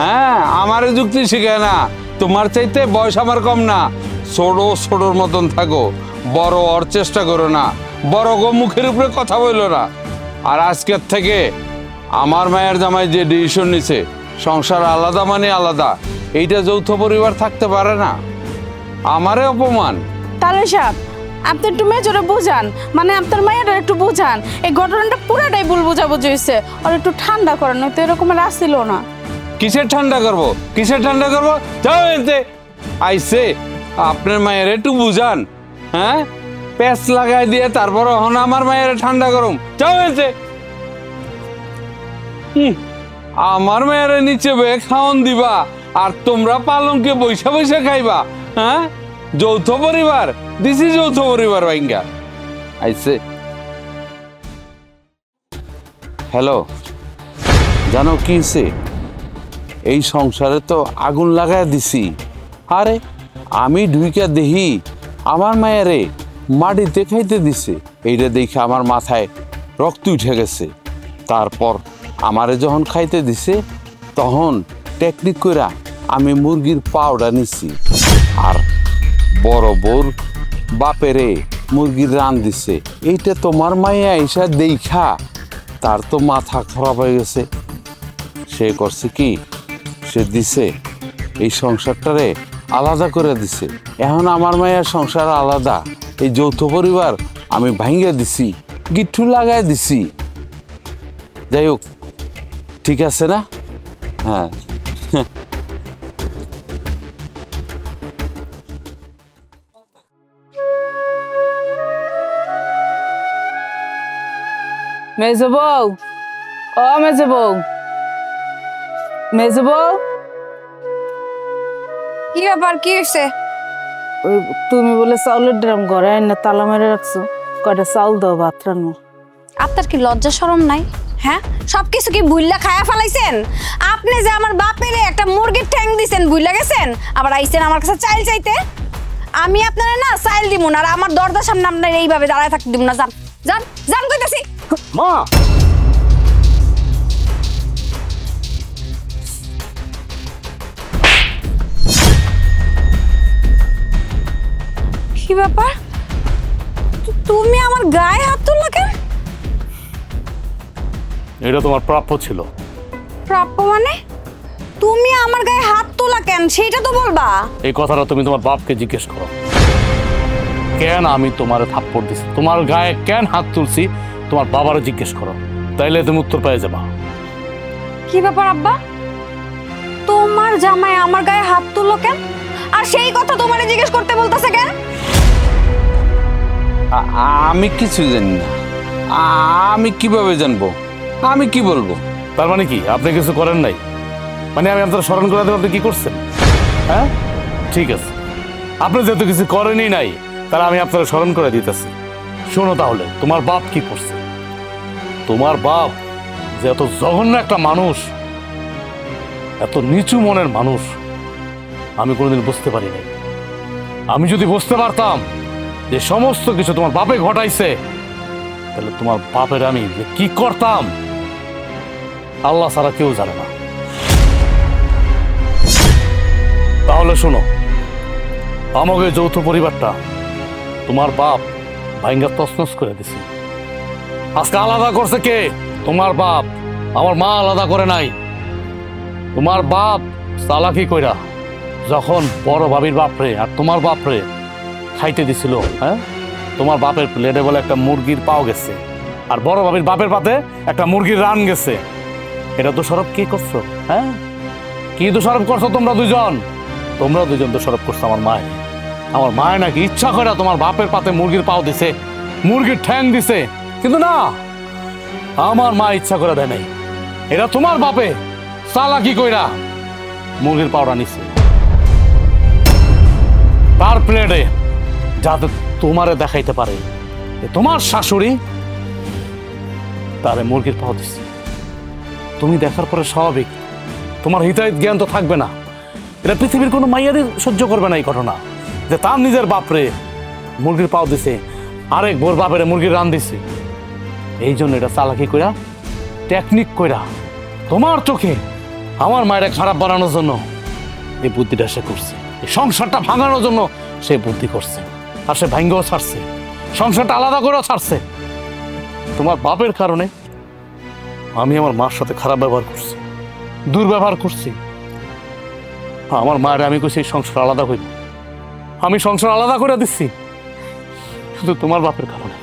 হ্যাঁ, আমারে যুক্তি শিখায় না। তোমার চাইতে বয়স আমার কম না, ছোট ছোটর মতন থাকো, বড় হওয়ার চেষ্টা করো না, বড় গো মুখের উপরে কথা বললো না। আর আজকের থেকে আমার মায়ের জামাই যে ডিসিশন নিছে, সংসার আলাদা মানে আলাদা, এইটা যৌথ পরিবার থাকতে পারে না। আমারে অপমান। তালুই সাহেব, আপনি একটু মেজরে বোঝান, মানে আপনার মায়ের একটু বোঝান। এই ঘটনাটা পুরাটাই ভুল বোঝাবুঝি হয়েছে, আর একটু ঠান্ডা করেন, নয়তো এরকম আর আসছিল না। কিসের ঠান্ডা করবো, কিসের ঠান্ডা করবো? যাও এতে আইসে আপনার মায়ের একটু বুঝান। হ্যাঁ, প্যাঁচ লাগাই দিয়ে তারপর এখন আমার মায়ের ঠান্ডা গরম। যাও এতে। আমার মায়ের নিচে বে খাওন দিবা আর তোমরা পালঙ্কে বৈশা বৈশা খাইবা। হ্যাঁ, যৌথ পরিবার দিছি, যৌথ পরিবার ভাইঙ্গা আইসে। হ্যালো, জানো কি হয়েছে? এই সংসারে তো আগুন লাগাই দিছি। আরে আমি ঢুইকা দেখি আমার মায়েরে মাটিতে খাইতে দিছে। এইটা দেখে আমার মাথায় রক্ত উঠে গেছে। তারপর আমারে যখন খাইতে দিছে তখন টেকনিক কইরা আমি মুরগির পাউডা নিছি, আর বড় বউর বাপেরে মুরগির রান দিছে। এইটা তোমার মাইয়া এসা দেখা তার তো মাথা খারাপ হয়ে গেছে। সে করছে কি, সে দিছে এই সংসারটারে আলাদা করে দিছে। এখন আমার মায়ের সংসার আলাদা, এই যৌথ পরিবার আমি ভাঙ্গা দিছি, গিট্টু লাগাই দিছি। যাই হোক, ঠিক আছে না? হ্যাঁ, মেজো বউ, ও মেজো বউ, মেজো বউ, কি ব্যাপার, কি হয়েছে? ওই তুমি বলে চাউলের ড্রাম ঘরে না তালা মেরে রাখছো, কয়টা চাউল দাও ভাত রান্না। আপনার কি লজ্জা শরম নাই? হ্যাঁ, সবকিছু কি বুইল্লা খায়া ফেলাইছেন? আপনি যে আমার বাপের একটা মুরগির ঠ্যাং দিছেন, বুইল্লা গেছেন, আবার আইছেন আমার কাছে চাইল চাইতে। আমি আপনারা না চাইল দিব না, আর আমার দরজার সামনে আপনার এইভাবে দাঁড়ায় থাকতে দিব না। যান যান যান কইতাছি। মা, কি ব্যাপার, তুমি আমার গায়ে হাত তুললা কেন? এটা তোমার প্রাপ্য ছিল। প্রাপ্য মানে? তুমি আমার গায়ে হাত তোলা কেন সেটা তো বলবা। এই কথাটা তুমি তোমার বাপকে জিজ্ঞেস করো। কেন আমি তোমার থাপ্পড় দিছি, তোমার গায়ে কেন হাত তুলছি, তোমার বাবারে জিজ্ঞেস করো, তাইলে তুমি উত্তর পেয়ে যাবা। কি ব্যাপার আব্বা, তোমার জামাই আমার গায়ে হাত তুললো কেন, আর সেই কথা তোমারে জিজ্ঞেস করতে বলতেছে কেন? আমি কিছু জানি না। আমি কিভাবে জানবো? আমি কি বলবো? তার মানে কি আপনি কিছু করেন নাই? মানে আমি আপনার স্মরণ করে দেবো, আপনি কি করছেন? হ্যাঁ, ঠিক আছে, আপনি যেহেতু কিছু করেনই নাই, তাহলে আমি আপনার স্মরণ করে দিতেছি। শোনো তাহলে, তোমার বাপ কি করছে। তোমার বাপ যে এত জঘন্য একটা মানুষ, এত নিচু মনের মানুষ, আমি কোনোদিন বুঝতে পারি নাই। আমি যদি বুঝতে পারতাম যে সমস্ত কিছু তোমার বাপে ঘটাইছে, তাহলে তোমার বাপের আমি যে কি করতাম আল্লাহ ছাড়া কেউ জানে না। তাহলে শোনো, আমাকে যৌথ পরিবারটা তোমার বাপ ভাইঙ্গা তছনছ করে দিছে। আজকে আলাদা করছে কে? তোমার বাপ। আমার মা আলাদা করে নাই। তোমার বাপ চালাকি কইরা যখন বড় ভাবির বাপরে আর তোমার বাপরে খাইতে দিছিল, হ্যাঁ, তোমার বাপের প্লেটে বলে একটা মুরগির পাও গেছে, আর বড় ভাবির বাপের পাতে একটা মুরগির রান গেছে। এটা দোষারোপ কি করছো? হ্যাঁ, কি দোষারোপ করছো তোমরা দুজন? তোমরা দুজন দোষারোপ করছো আমার মায়ের। আমার মায়ের নাকি ইচ্ছা করে তোমার বাপের পাতে মুরগির পাও দিছে, মুরগির ঠ্যাং দিছে, কিন্তু না, আমার মা ইচ্ছা করে দেয় নাই। এটা তোমার বাপে চালাকি কইরা মুরগির পাওটা নিছে তার প্লেটে, যাতে তোমারে দেখাইতে পারে তোমার শাশুড়ি তারে মুরগির পাও দিচ্ছে। তুমি দেখার পরে স্বাভাবিক তোমার হিতাহিত জ্ঞান তো থাকবে না। এটা পৃথিবীর কোনো মাইয়ারই সহ্য করবে না এই ঘটনা, যে তার নিজের বাপরে মুরগির পাও দিছে, আরেক বোর বাপের মুরগির রান দিছে। এই জন্য এটা চালাকি কইরা, টেকনিক কইরা তোমার চোখে আমার মায়ের খারাপ বানানোর জন্য এই বুদ্ধিটা সে করছে। এই সংসারটা ভাঙানোর জন্য সে বুদ্ধি করছে, আর সে ভাঙ্গও ছাড়ছে, সংসারটা আলাদা করেও ছাড়ছে। তোমার বাপের কারণে আমি আমার মার সাথে খারাপ ব্যবহার করছি, দুর্ব্যবহার করছি। আমার মায়ের আমি কইছি সংসার আলাদা হইব, আমি সংসার আলাদা করে দিচ্ছি শুধু তোমার বাপের কারণে।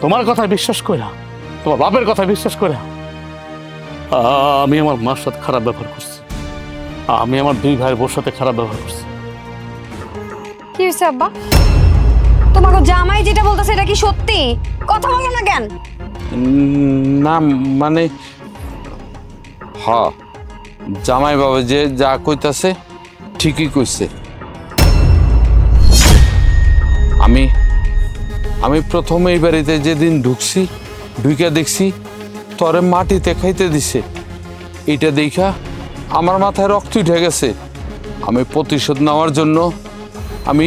তোমার কথা বিশ্বাস কইরা, তোমার বাপের কথা বিশ্বাস কইরা আমি আমার মার সাথে খারাপ ব্যবহার করছি, আমি আমার দুই ভাইয়ের বোর সাথে খারাপ ব্যবহার করছি। কি হয়েছে আব্বা, তোমাকে জামাই যেটা বলতেছে এটা কি সত্যি? কথা বলো না কেন? না মানে, হ, জামাই বাবা যে যা কইতাছে ঠিকই কইছে। আমি প্রথমে এই বাড়িতে যেদিন ঢুকছি, ঢুকে দেখছি তরে মাটিতে খাইতে দিছে। এটা দেখা আমার মাথায় রক্ত উঠে গেছে। আমি প্রতিশোধ নেওয়ার জন্য আমি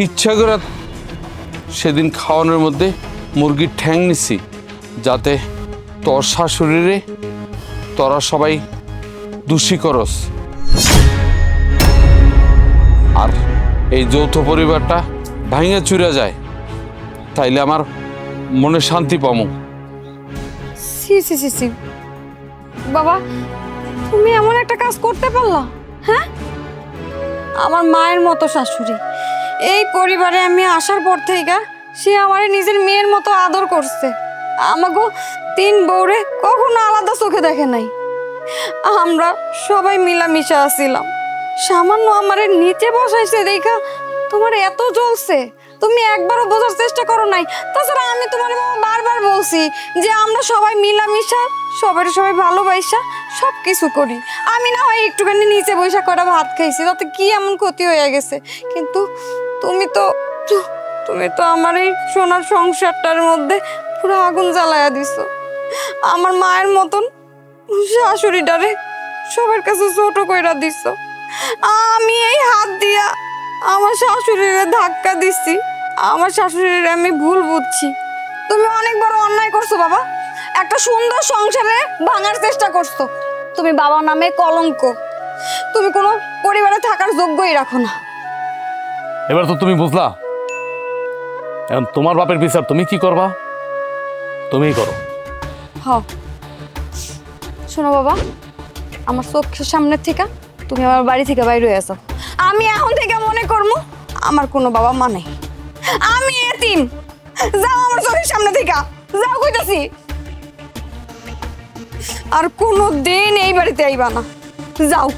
ইচ্ছা করে সেদিন খাওয়ানোর মধ্যে মুরগির ঠ্যাং নিছি, যাতে তোর শাশুড়িরে তোরা সবাই দোষী করস, আর এই যৌথ পরিবারটা ভাঙে চুরা যায়, তাইলে আমার মনে শান্তি পামু। সি সি সি সি বাবা, তুমি এমন একটা কাজ করতে পারলা? হ্যাঁ, আমার মায়ের মতো শাশুড়ি এই পরিবারে আমি আসার পর থেকে সে আমারে নিজের মেয়ের মতো আদর করছে। আমাকে তিন বউরে কখনো আলাদা চোখে দেখে নাই। আমরা সবাই মিলামিশা আছিলাম। সামান্য আমারে নিচে বসাইছে দেখা তোমার এত জ্বলছে, তুমি একবারও বোঝার চেষ্টা করো নাই। তাছাড়া আমি তোমার বাবা বারবার বলছি যে আমরা সবাই মিলামিশা সবাই ভালোবাসা সব কিছু করি। আমি না হয় একটুখানি নিচে বৈশা করে ভাত খাইছি, তাতে কি এমন ক্ষতি হয়ে গেছে? কিন্তু তুমি তো আমার এই সোনার সংসারটার মধ্যে পুরো আগুন জ্বালায়া দিছো। আমার মায়ের মতন শাশুড়িটারে সবার কাছে ছোট কইরা দিছো। আমি এই হাত দিয়া আমার শাশুড়ির ধাক্কা দিচ্ছি, আমার শাশুড়ির আমি ভুল বুঝছি। তুমি অনেক বড় অন্যায় করছো বাবা, একটা সুন্দর সংসারে ভাঙার চেষ্টা করছো। তুমি বাবা নামে কলঙ্ক, তুমি কোনো পরিবারে থাকার যোগ্যই রাখো না। এবার তো তুমি বুঝলা, এখন তোমার বাপের বিচার তুমি কি করবা, তুমিই করো। শোনো বাবা, আমার চোখের সামনে থেকে তুমি আমার বাড়ি থেকে বাইরে হয়ে আসো। আমি এখন থেকে মনে করবো আমার কোনো বাবা মা নেই, আমি এতিম। যাও আমার চোখের সামনে থেকে, যাও কইতাছি। আর কোনো দিন এই বাড়িতে আইবা না, যাও।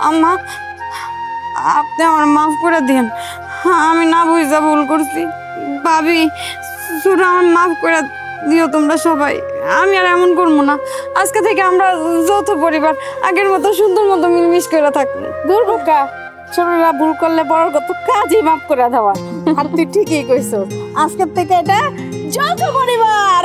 আম্মা, আপনি আমার মাফ করে দিন, আমি না বুঝা ভুল করছি। ভাবি, শুধু আমার মাফ করে দিও তোমরা সবাই, আমি আর এমন করবো না। আজকে থেকে আমরা যৌথ পরিবার, আগের মতো সুন্দর মতো মিলমিশ করে থাকবো। দূর বোকা, ছোটরা ভুল করলে বড় কত কাজই মাফ করে দেওয়া। আর তুই ঠিকই কইছ, আজকের থেকে এটা যৌথ পরিবার।